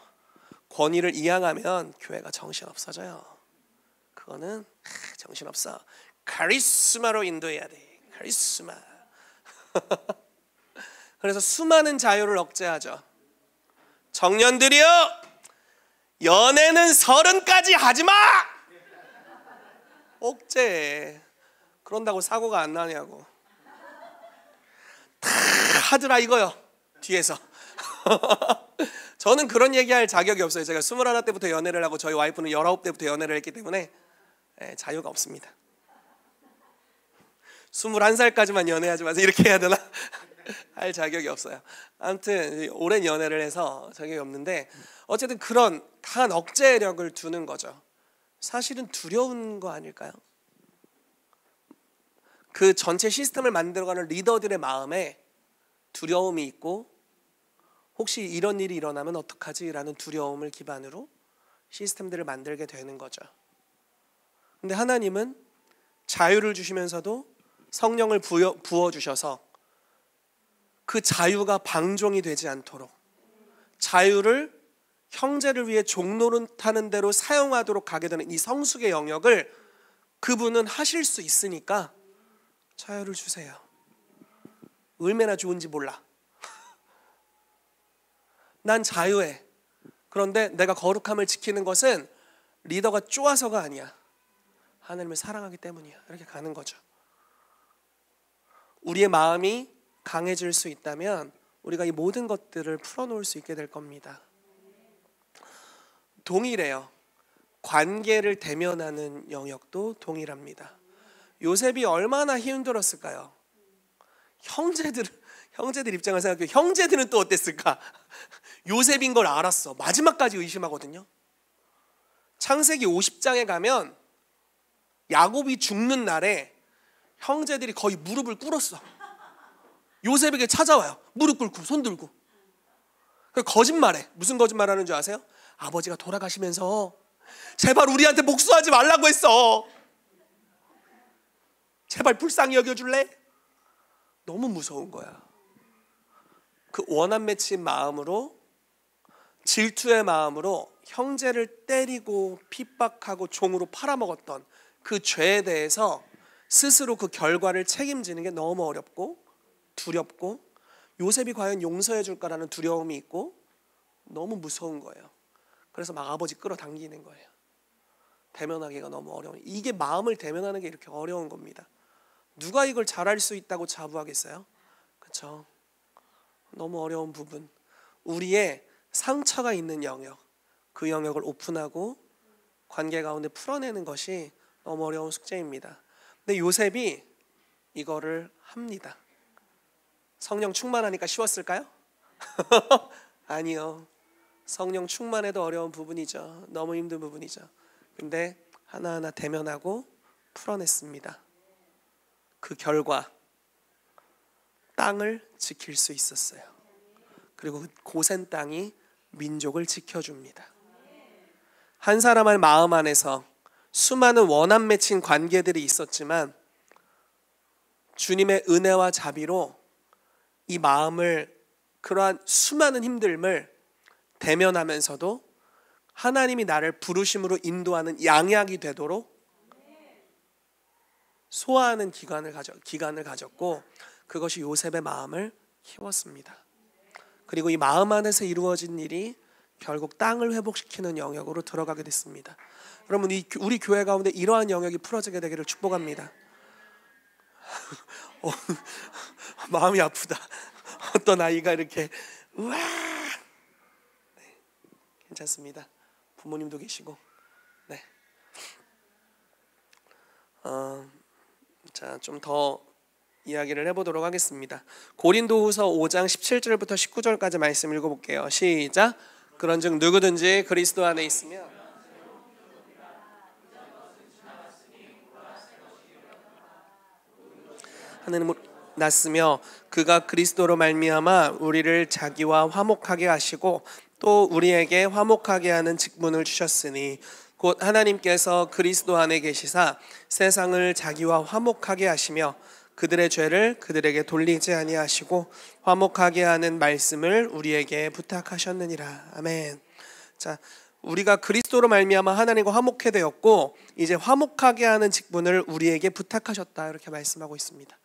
권위를 이양하면 교회가 정신없어져요. 그거는 정신없어. 카리스마로 인도해야 돼. 카리스마. 그래서 수많은 자유를 억제하죠. 청년들이여, 연애는 30까지 하지마. 억제해. 그런다고 사고가 안 나냐고. 다 하더라 이거요, 뒤에서. 저는 그런 얘기할 자격이 없어요. 제가 21 때부터 연애를 하고 저희 와이프는 19 때부터 연애를 했기 때문에 자유가 없습니다. 21살까지만 연애하지 마세요 이렇게 해야 되나? 할 자격이 없어요. 아무튼 오랜 연애를 해서 자격이 없는데, 어쨌든 그런 강한 억제력을 두는 거죠. 사실은 두려운 거 아닐까요? 그 전체 시스템을 만들어가는 리더들의 마음에 두려움이 있고, 혹시 이런 일이 일어나면 어떡하지? 라는 두려움을 기반으로 시스템들을 만들게 되는 거죠. 근데 하나님은 자유를 주시면서도 성령을 부어주셔서 그 자유가 방종이 되지 않도록, 자유를 형제를 위해 종노릇하는 대로 사용하도록 가게 되는 이 성숙의 영역을 그분은 하실 수 있으니까 자유를 주세요. 얼마나 좋은지 몰라. 난 자유해. 그런데 내가 거룩함을 지키는 것은 리더가 쪼아서가 아니야. 하나님을 사랑하기 때문이야. 이렇게 가는 거죠. 우리의 마음이 강해질 수 있다면 우리가 이 모든 것들을 풀어놓을 수 있게 될 겁니다. 동일해요. 관계를 대면하는 영역도 동일합니다. 요셉이 얼마나 힘들었을까요? 형제들 입장을 생각해. 형제들은 또 어땠을까? 요셉인 걸 알았어. 마지막까지 의심하거든요. 창세기 50장에 가면 야곱이 죽는 날에 형제들이 거의 무릎을 꿇었어. 요셉에게 찾아와요. 무릎 꿇고 손 들고. 거짓말해. 무슨 거짓말하는 줄 아세요? 아버지가 돌아가시면서 제발 우리한테 복수하지 말라고 했어. 제발 불쌍히 여겨줄래? 너무 무서운 거야. 그 원한 맺힌 마음으로, 질투의 마음으로 형제를 때리고 핍박하고 종으로 팔아먹었던 그 죄에 대해서 스스로 그 결과를 책임지는 게 너무 어렵고 두렵고, 요셉이 과연 용서해 줄까라는 두려움이 있고 너무 무서운 거예요. 그래서 막 아버지 끌어당기는 거예요. 대면하기가 너무 어려운, 이게 마음을 대면하는 게 이렇게 어려운 겁니다. 누가 이걸 잘할 수 있다고 자부하겠어요? 그렇죠? 너무 어려운 부분, 우리의 상처가 있는 영역, 그 영역을 오픈하고 관계 가운데 풀어내는 것이 너무 어려운 숙제입니다. 근데 요셉이 이거를 합니다. 성령 충만하니까 쉬웠을까요? 아니요. 성령 충만해도 어려운 부분이죠. 너무 힘든 부분이죠. 근데 하나하나 대면하고 풀어냈습니다. 그 결과 땅을 지킬 수 있었어요. 그리고 고센 땅이 민족을 지켜줍니다. 한 사람의 마음 안에서 수많은 원한 맺힌 관계들이 있었지만 주님의 은혜와 자비로 이 마음을, 그러한 수많은 힘듦을 대면하면서도 하나님이 나를 부르심으로 인도하는 양약이 되도록 소화하는 기간을 가졌고, 그것이 요셉의 마음을 키웠습니다. 그리고 이 마음 안에서 이루어진 일이 결국 땅을 회복시키는 영역으로 들어가게 됐습니다. 여러분, 우리 교회 가운데 이러한 영역이 풀어지게 되기를 축복합니다. 마음이 아프다. 어떤 아이가 이렇게 우와. 네, 괜찮습니다. 부모님도 계시고. 네. 자, 좀 더 이야기를 해보도록 하겠습니다. 고린도후서 5장 17절부터 19절까지 말씀 읽어볼게요. 시작. 그런즉 누구든지 그리스도 안에 있으면 하나님을 낳았으며 그가 그리스도로 말미암아 우리를 자기와 화목하게 하시고 또 우리에게 화목하게 하는 직분을 주셨으니 곧 하나님께서 그리스도 안에 계시사 세상을 자기와 화목하게 하시며 그들의 죄를 그들에게 돌리지 아니하시고 화목하게 하는 말씀을 우리에게 부탁하셨느니라. 아멘. 자, 우리가 그리스도로 말미암아 하나님과 화목해 되었고 이제 화목하게 하는 직분을 우리에게 부탁하셨다, 이렇게 말씀하고 있습니다.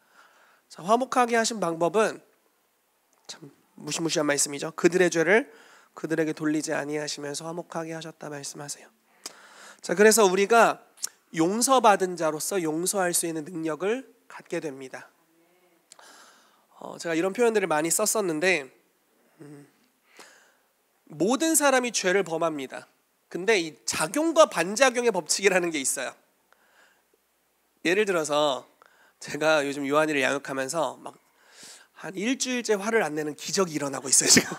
자, 화목하게 하신 방법은 참 무시무시한 말씀이죠. 그들의 죄를 그들에게 돌리지 아니하시면서 화목하게 하셨다 말씀하세요. 자, 그래서 우리가 용서받은 자로서 용서할 수 있는 능력을 갖게 됩니다. 제가 이런 표현들을 많이 썼었는데 모든 사람이 죄를 범합니다. 근데 이 작용과 반작용의 법칙이라는 게 있어요. 예를 들어서 제가 요즘 요한이를 양육하면서 막 한 일주일째 화를 안 내는 기적이 일어나고 있어요. 지금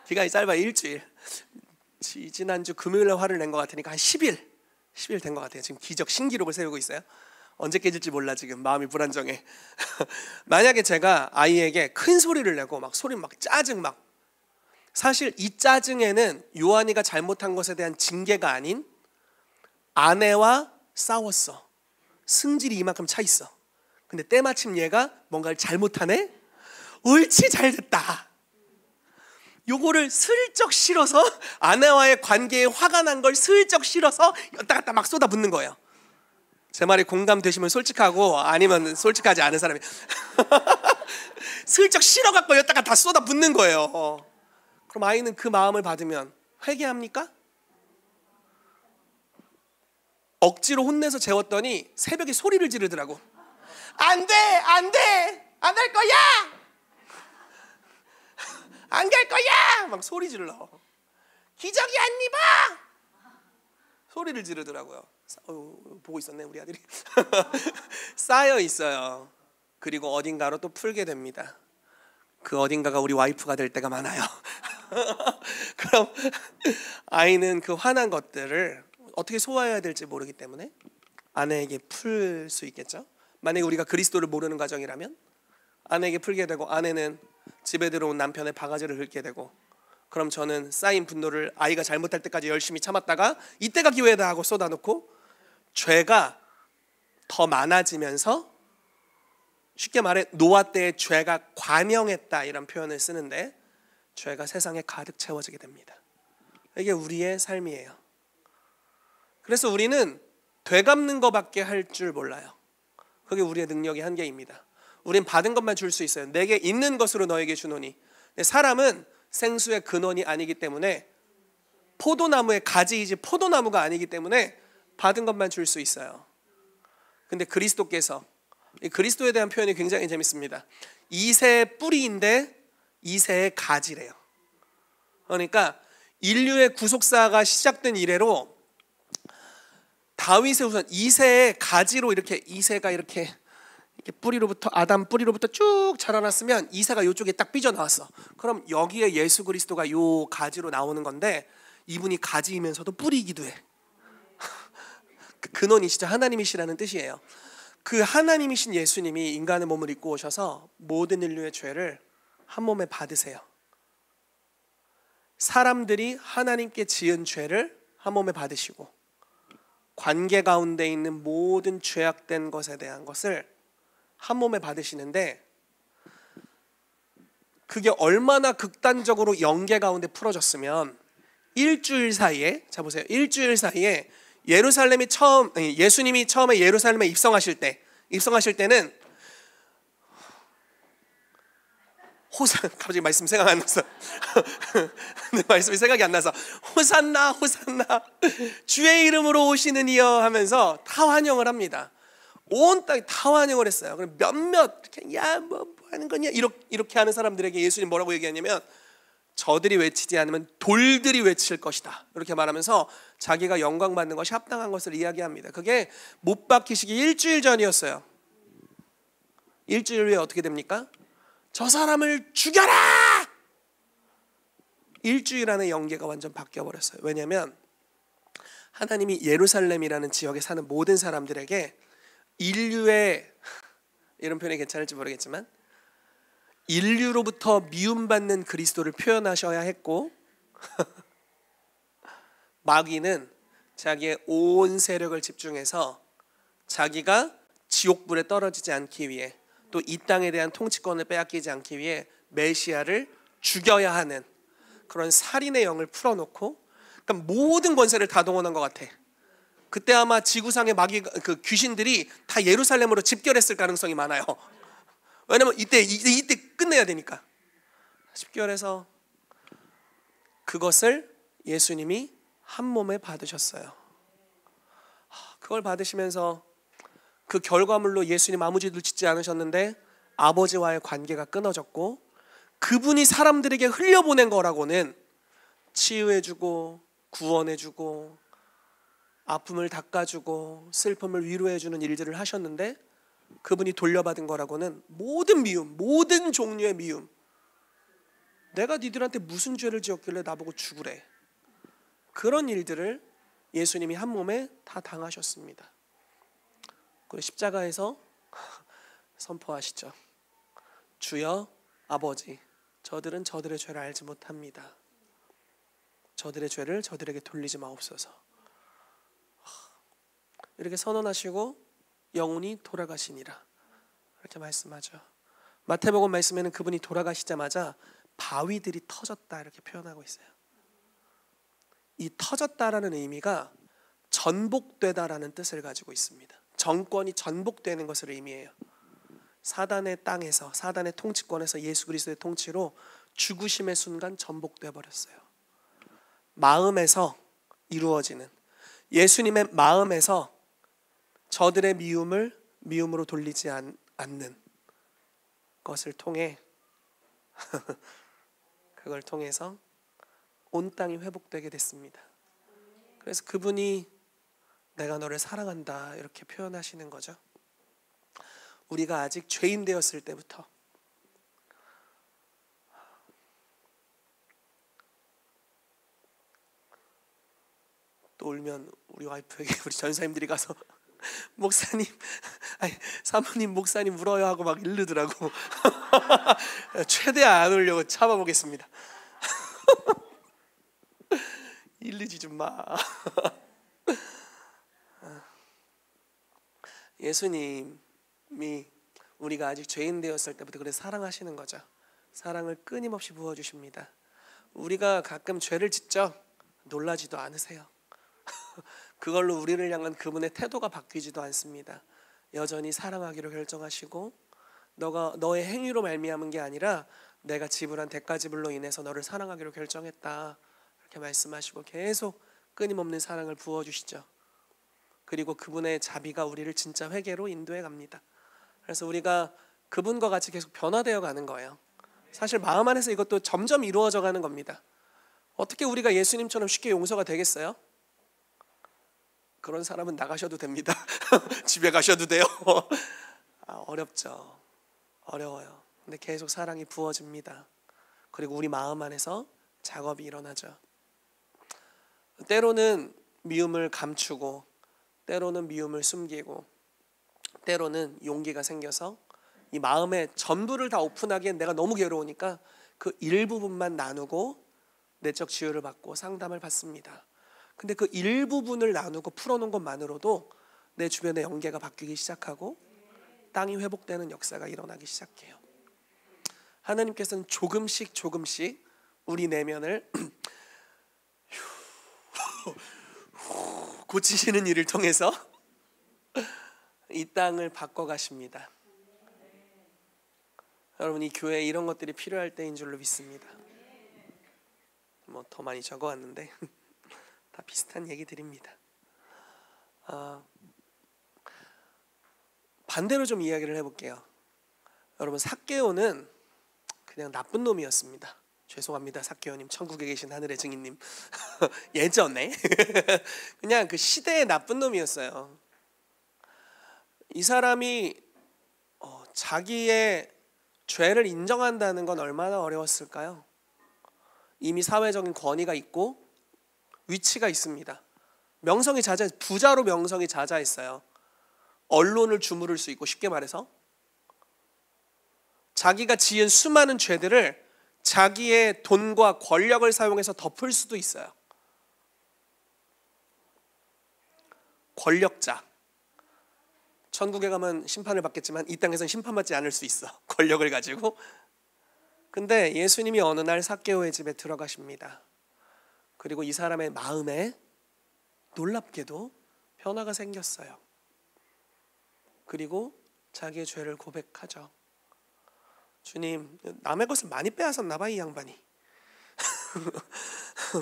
기간이 짧아 일주일. 지난주 금요일에 화를 낸 것 같으니까 한 10일 된 것 같아요. 지금 기적 신기록을 세우고 있어요. 언제 깨질지 몰라. 지금 마음이 불안정해. 만약에 제가 아이에게 큰 소리를 내고 막 소리 막 짜증 막, 사실 이 짜증에는 요한이가 잘못한 것에 대한 징계가 아닌 아내와 싸웠어. 승질이 이만큼 차 있어. 근데 때마침 얘가 뭔가를 잘못하네? 옳지, 잘됐다. 요거를 슬쩍 실어서 아내와의 관계에 화가 난 걸 슬쩍 실어서 여따 갔다 막 쏟아붓는 거예요. 제 말이 공감되시면 솔직하고 아니면 솔직하지 않은 사람이 슬쩍 실어갖고 여따가 다 쏟아붓는 거예요. 그럼 아이는 그 마음을 받으면 회개합니까? 억지로 혼내서 재웠더니 새벽에 소리를 지르더라고. 안 돼! 안 돼! 안 할 거야! 안 갈 거야! 막 소리 질러. 기적이 안 입어! 소리를 지르더라고요. 보고 있었네 우리 아들이. 쌓여 있어요. 그리고 어딘가로 또 풀게 됩니다. 그 어딘가가 우리 와이프가 될 때가 많아요. 그럼 아이는 그 화난 것들을 어떻게 소화해야 될지 모르기 때문에 아내에게 풀 수 있겠죠. 만약에 우리가 그리스도를 모르는 가정이라면 아내에게 풀게 되고 아내는 집에 들어온 남편의 바가지를 긁게 되고, 그럼 저는 쌓인 분노를 아이가 잘못할 때까지 열심히 참았다가 이때가 기회다 하고 쏟아놓고 죄가 더 많아지면서, 쉽게 말해 노아 때의 죄가 관영했다 이런 표현을 쓰는데 죄가 세상에 가득 채워지게 됩니다. 이게 우리의 삶이에요. 그래서 우리는 되갚는 것밖에 할 줄 몰라요. 그게 우리의 능력의 한계입니다. 우린 받은 것만 줄 수 있어요. 내게 있는 것으로 너에게 주노니. 사람은 생수의 근원이 아니기 때문에, 포도나무의 가지이지 포도나무가 아니기 때문에 받은 것만 줄 수 있어요. 근데 그리스도께서, 이 그리스도에 대한 표현이 굉장히 재밌습니다. 이새의 뿌리인데 이새의 가지래요. 그러니까 인류의 구속사가 시작된 이래로 다윗의 우선 이새의 가지로 이렇게, 이새가 이렇게 뿌리로부터, 아담 뿌리로부터 쭉 자라났으면 이새가 이쪽에 딱 삐져나왔어. 그럼 여기에 예수 그리스도가 요 가지로 나오는 건데, 이분이 가지이면서도 뿌리이기도 해. 그 근원이시죠. 하나님이시라는 뜻이에요. 그 하나님이신 예수님이 인간의 몸을 입고 오셔서 모든 인류의 죄를 한 몸에 받으세요. 사람들이 하나님께 지은 죄를 한 몸에 받으시고, 관계 가운데 있는 모든 죄악된 것에 대한 것을 한 몸에 받으시는데, 그게 얼마나 극단적으로 연계 가운데 풀어졌으면 일주일 사이에, 자 보세요, 일주일 사이에 예루살렘이 예수님이 처음에 예루살렘에 입성하실 때는 갑자기 말씀 생각 안 나서 내 말씀이 생각이 안 나서 호산나 호산나 주의 이름으로 오시는 이여 하면서 다 환영을 합니다. 온 땅이 다 환영을 했어요. 그럼 몇몇 야 뭐 하는 거냐 이렇게 하는 사람들에게 예수님 뭐라고 얘기하냐면 저들이 외치지 않으면 돌들이 외칠 것이다 이렇게 말하면서 자기가 영광 받는 것이 합당한 것을 이야기합니다. 그게 못 박히시기 일주일 전이었어요. 일주일 후에 어떻게 됩니까? 저 사람을 죽여라! 일주일 안에 연계가 완전 바뀌어버렸어요. 왜냐하면 하나님이 예루살렘이라는 지역에 사는 모든 사람들에게 인류의, 이런 표현이 괜찮을지 모르겠지만 인류로부터 미움받는 그리스도를 표현하셔야 했고 마귀는 자기의 온 세력을 집중해서 자기가 지옥불에 떨어지지 않기 위해 또 이 땅에 대한 통치권을 빼앗기지 않기 위해 메시아를 죽여야 하는 그런 살인의 영을 풀어놓고, 그러니까 모든 권세를 다 동원한 것 같아. 그때 아마 지구상의 마귀 그 귀신들이 다 예루살렘으로 집결했을 가능성이 많아요. 왜냐면 이때 끝내야 되니까. 집결해서 그것을 예수님이 한 몸에 받으셨어요. 그걸 받으시면서 그 결과물로 예수님 아무 죄도 짓지 않으셨는데 아버지와의 관계가 끊어졌고, 그분이 사람들에게 흘려보낸 거라고는 치유해주고 구원해주고 아픔을 닦아주고 슬픔을 위로해주는 일들을 하셨는데, 그분이 돌려받은 거라고는 모든 미움, 모든 종류의 미움. 내가 니들한테 무슨 죄를 지었길래 나보고 죽으래. 그런 일들을 예수님이 한 몸에 다 당하셨습니다. 그리고 십자가에서 선포하시죠. 주여 아버지, 저들은 저들의 죄를 알지 못합니다. 저들의 죄를 저들에게 돌리지 마옵소서. 이렇게 선언하시고 영혼이 돌아가시니라 이렇게 말씀하죠. 마태복음 말씀에는 그분이 돌아가시자마자 바위들이 터졌다 이렇게 표현하고 있어요. 이 터졌다라는 의미가 전복되다라는 뜻을 가지고 있습니다. 정권이 전복되는 것을 의미해요. 사단의 땅에서, 사단의 통치권에서 예수 그리스도의 통치로 죽으심의 순간 전복돼 버렸어요. 마음에서 이루어지는, 예수님의 마음에서 저들의 미움을 미움으로 돌리지 않는 것을 통해 그걸 통해서 온 땅이 회복되게 됐습니다. 그래서 그분이 내가 너를 사랑한다 이렇게 표현하시는 거죠. 우리가 아직 죄인 되었을 때부터 또 울면 우리 와이프에게 우리 전사님들이 가서 목사님, 아니 사모님 목사님 울어요 하고 막 이르더라고. 최대한 안 울려고 참아보겠습니다. 일르지 좀 마. 예수님이 우리가 아직 죄인 되었을 때부터 그래서 사랑하시는 거죠. 사랑을 끊임없이 부어주십니다. 우리가 가끔 죄를 짓죠. 놀라지도 않으세요. 그걸로 우리를 향한 그분의 태도가 바뀌지도 않습니다. 여전히 사랑하기로 결정하시고 너의 행위로 말미암은 게 아니라 내가 지불한 대가 지불로 인해서 너를 사랑하기로 결정했다 이렇게 말씀하시고 계속 끊임없는 사랑을 부어주시죠. 그리고 그분의 자비가 우리를 진짜 회개로 인도해 갑니다. 그래서 우리가 그분과 같이 계속 변화되어 가는 거예요. 사실 마음 안에서 이것도 점점 이루어져 가는 겁니다. 어떻게 우리가 예수님처럼 쉽게 용서가 되겠어요? 그런 사람은 나가셔도 됩니다. 집에 가셔도 돼요. 어렵죠. 어려워요. 근데 계속 사랑이 부어집니다. 그리고 우리 마음 안에서 작업이 일어나죠. 때로는 미움을 감추고, 때로는 미움을 숨기고, 때로는 용기가 생겨서 이 마음의 전부를 다 오픈하기엔 내가 너무 괴로우니까 그 일부분만 나누고 내적 치유를 받고 상담을 받습니다. 근데 그 일부분을 나누고 풀어놓은 것만으로도 내 주변의 연계가 바뀌기 시작하고 땅이 회복되는 역사가 일어나기 시작해요. 하나님께서는 조금씩 우리 내면을 고치시는 일을 통해서 이 땅을 바꿔가십니다. 여러분, 이 교회에 이런 것들이 필요할 때인 줄로 믿습니다. 뭐 더 많이 적어왔는데 다 비슷한 얘기들입니다. 반대로 좀 이야기를 해볼게요. 여러분, 삭개오는 그냥 나쁜 놈이었습니다. 죄송합니다, 삭개오님, 천국에 계신 하늘의 증인님. 예전에 그냥 그 시대의 나쁜 놈이었어요. 이 사람이 자기의 죄를 인정한다는 건 얼마나 어려웠을까요? 이미 사회적인 권위가 있고 위치가 있습니다. 명성이 부자로 명성이 자자했어요. 언론을 주무를 수 있고, 쉽게 말해서 자기가 지은 수많은 죄들을 자기의 돈과 권력을 사용해서 덮을 수도 있어요. 권력자. 천국에 가면 심판을 받겠지만 이 땅에서는 심판받지 않을 수 있어, 권력을 가지고. 근데 예수님이 어느 날 삭개오의 집에 들어가십니다. 그리고 이 사람의 마음에 놀랍게도 변화가 생겼어요. 그리고 자기의 죄를 고백하죠. 주님, 남의 것을 많이 빼앗았나 봐, 이 양반이.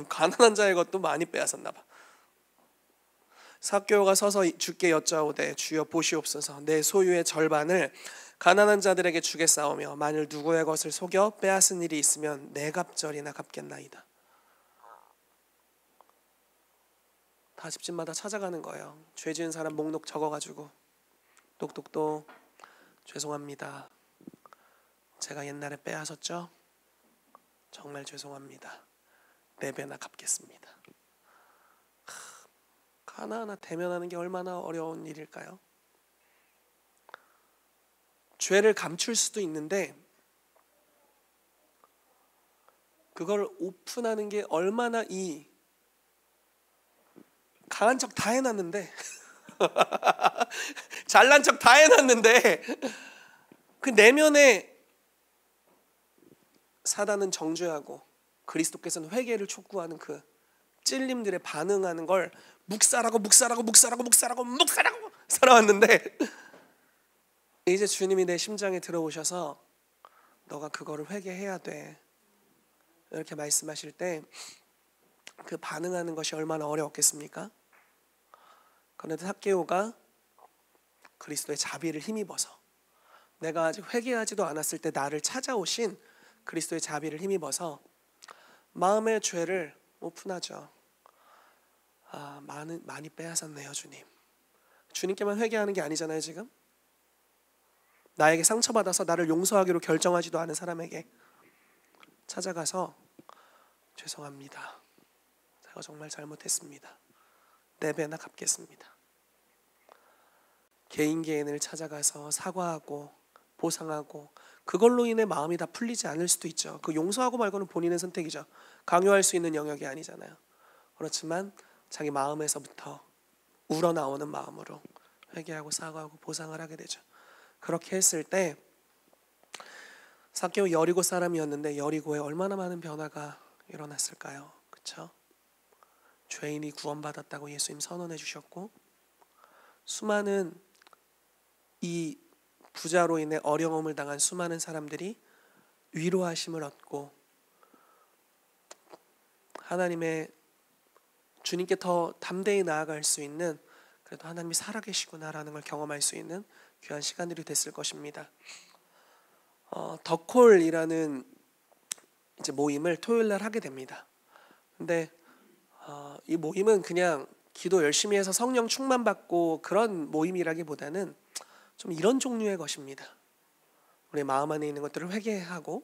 가난한 자의 것도 많이 빼앗았나 봐. 삭개오가 서서 주께 여짜오되, 주여 보시옵소서, 내 소유의 절반을 가난한 자들에게 주겠사오며 만일 누구의 것을 속여 빼앗은 일이 있으면 네 갑절이나 갚겠나이다. 다 집집마다 찾아가는 거예요. 죄 지은 사람 목록 적어가지고 똑똑똑, 죄송합니다, 제가 옛날에 빼앗았죠? 정말 죄송합니다, 4배나 갚겠습니다. 하나하나 대면하는 게 얼마나 어려운 일일까요? 죄를 감출 수도 있는데 그걸 오픈하는 게 얼마나, 이 강한 척 다 해놨는데 잘난 척 다 해놨는데 그 내면에 사단은 정죄하고 그리스도께서는 회개를 촉구하는 그 찔림들에 반응하는 걸 묵살하고 살아왔는데, 이제 주님이 내 심장에 들어오셔서 너가 그거를 회개해야 돼, 이렇게 말씀하실 때 그 반응하는 것이 얼마나 어려웠겠습니까? 그런데 삭개오가 그리스도의 자비를 힘입어서, 내가 아직 회개하지도 않았을 때 나를 찾아오신 그리스도의 자비를 힘입어서 마음의 죄를 오픈하죠. 많이 빼앗았네요, 주님. 주님께만 회개하는 게 아니잖아요, 지금. 나에게 상처받아서 나를 용서하기로 결정하지도 않은 사람에게 찾아가서 죄송합니다, 제가 정말 잘못했습니다, 4배나 갚겠습니다. 개인을 찾아가서 사과하고 보상하고, 그걸로 인해 마음이 다 풀리지 않을 수도 있죠. 그 용서하고 말고는 본인의 선택이죠. 강요할 수 있는 영역이 아니잖아요. 그렇지만 자기 마음에서부터 우러나오는 마음으로 회개하고 사과하고 보상을 하게 되죠. 그렇게 했을 때 삭개오 여리고 사람이었는데 여리고에 얼마나 많은 변화가 일어났을까요? 그렇죠? 죄인이 구원받았다고 예수님 선언해 주셨고, 수많은 이 부자로 인해 어려움을 당한 수많은 사람들이 위로하심을 얻고 하나님의 주님께 더 담대히 나아갈 수 있는, 그래도 하나님이 살아계시구나라는 걸 경험할 수 있는 귀한 시간들이 됐을 것입니다. 더콜이라는 이제 모임을 토요일 날 하게 됩니다. 근데 이 모임은 그냥 기도 열심히 해서 성령 충만 받고 그런 모임이라기보다는 좀 이런 종류의 것입니다. 우리 마음 안에 있는 것들을 회개하고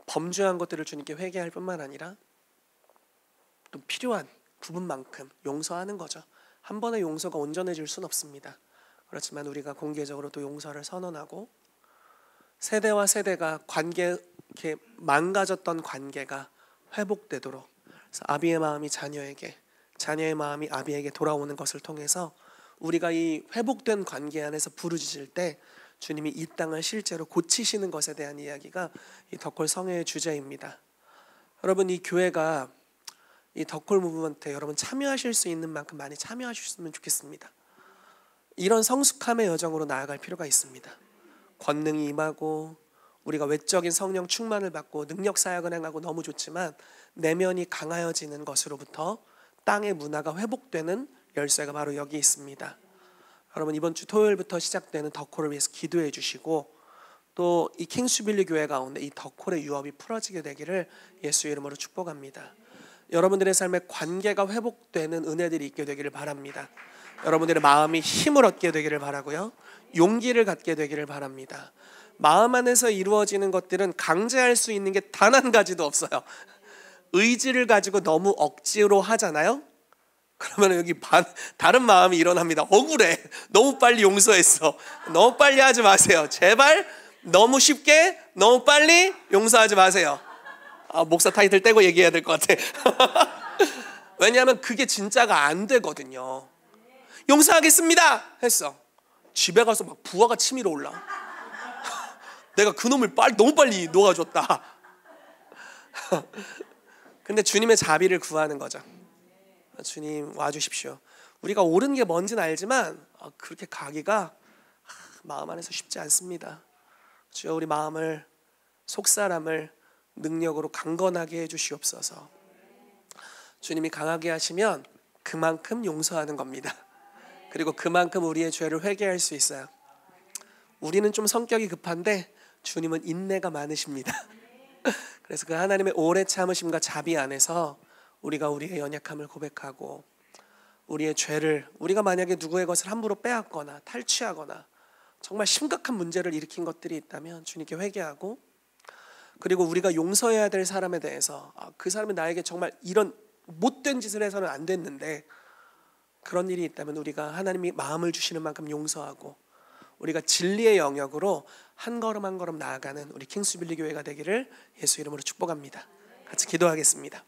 범죄한 것들을 주님께 회개할 뿐만 아니라 또 필요한 부분만큼 용서하는 거죠. 한 번의 용서가 온전해질 수는 없습니다. 그렇지만 우리가 공개적으로 또 용서를 선언하고, 세대와 세대가 이렇게 망가졌던 관계가 회복되도록, 그래서 아비의 마음이 자녀에게, 자녀의 마음이 아비에게 돌아오는 것을 통해서 우리가 이 회복된 관계 안에서 부르짖을 때 주님이 이 땅을 실제로 고치시는 것에 대한 이야기가 이 덕콜 성회의 주제입니다. 여러분, 이 교회가 이 덕콜 무브먼트에 여러분 참여하실 수 있는 만큼 많이 참여하셨으면 좋겠습니다. 이런 성숙함의 여정으로 나아갈 필요가 있습니다. 권능이 임하고 우리가 외적인 성령 충만을 받고 능력 사역을 행하고 너무 좋지만 내면이 강하여지는 것으로부터 땅의 문화가 회복되는 열쇠가 바로 여기 있습니다. 여러분, 이번 주 토요일부터 시작되는 더콜을 위해서 기도해 주시고, 또 이 킹스빌리 교회 가운데 이 더콜의 유업이 풀어지게 되기를 예수 이름으로 축복합니다. 여러분들의 삶에 관계가 회복되는 은혜들이 있게 되기를 바랍니다. 여러분들의 마음이 힘을 얻게 되기를 바라고요, 용기를 갖게 되기를 바랍니다. 마음 안에서 이루어지는 것들은 강제할 수 있는 게 단 한 가지도 없어요. 의지를 가지고 너무 억지로 하잖아요. 그러면 여기 다른 마음이 일어납니다. 억울해, 너무 빨리 용서했어. 너무 빨리 하지 마세요. 제발 너무 쉽게 너무 빨리 용서하지 마세요. 목사 타이틀 떼고 얘기해야 될 것 같아. 왜냐하면 그게 진짜가 안 되거든요. 용서하겠습니다 했어. 집에 가서 막 부하가 치밀어 올라. 내가 그놈을 너무 빨리 놓아줬다. 근데 주님의 자비를 구하는 거죠. 주님 와주십시오. 우리가 옳은 게 뭔지는 알지만 그렇게 가기가 마음 안에서 쉽지 않습니다. 주여, 우리 마음을, 속사람을 능력으로 강건하게 해주시옵소서. 주님이 강하게 하시면 그만큼 용서하는 겁니다. 그리고 그만큼 우리의 죄를 회개할 수 있어요. 우리는 좀 성격이 급한데 주님은 인내가 많으십니다. 그래서 그 하나님의 오래 참으심과 자비 안에서 우리가 우리의 연약함을 고백하고, 우리의 죄를, 우리가 만약에 누구의 것을 함부로 빼앗거나 탈취하거나 정말 심각한 문제를 일으킨 것들이 있다면 주님께 회개하고, 그리고 우리가 용서해야 될 사람에 대해서 그 사람이 나에게 정말 이런 못된 짓을 해서는 안 됐는데 그런 일이 있다면 우리가 하나님이 마음을 주시는 만큼 용서하고, 우리가 진리의 영역으로 한 걸음 한 걸음 나아가는 우리 킹스빌리 교회가 되기를 예수 이름으로 축복합니다. 같이 기도하겠습니다.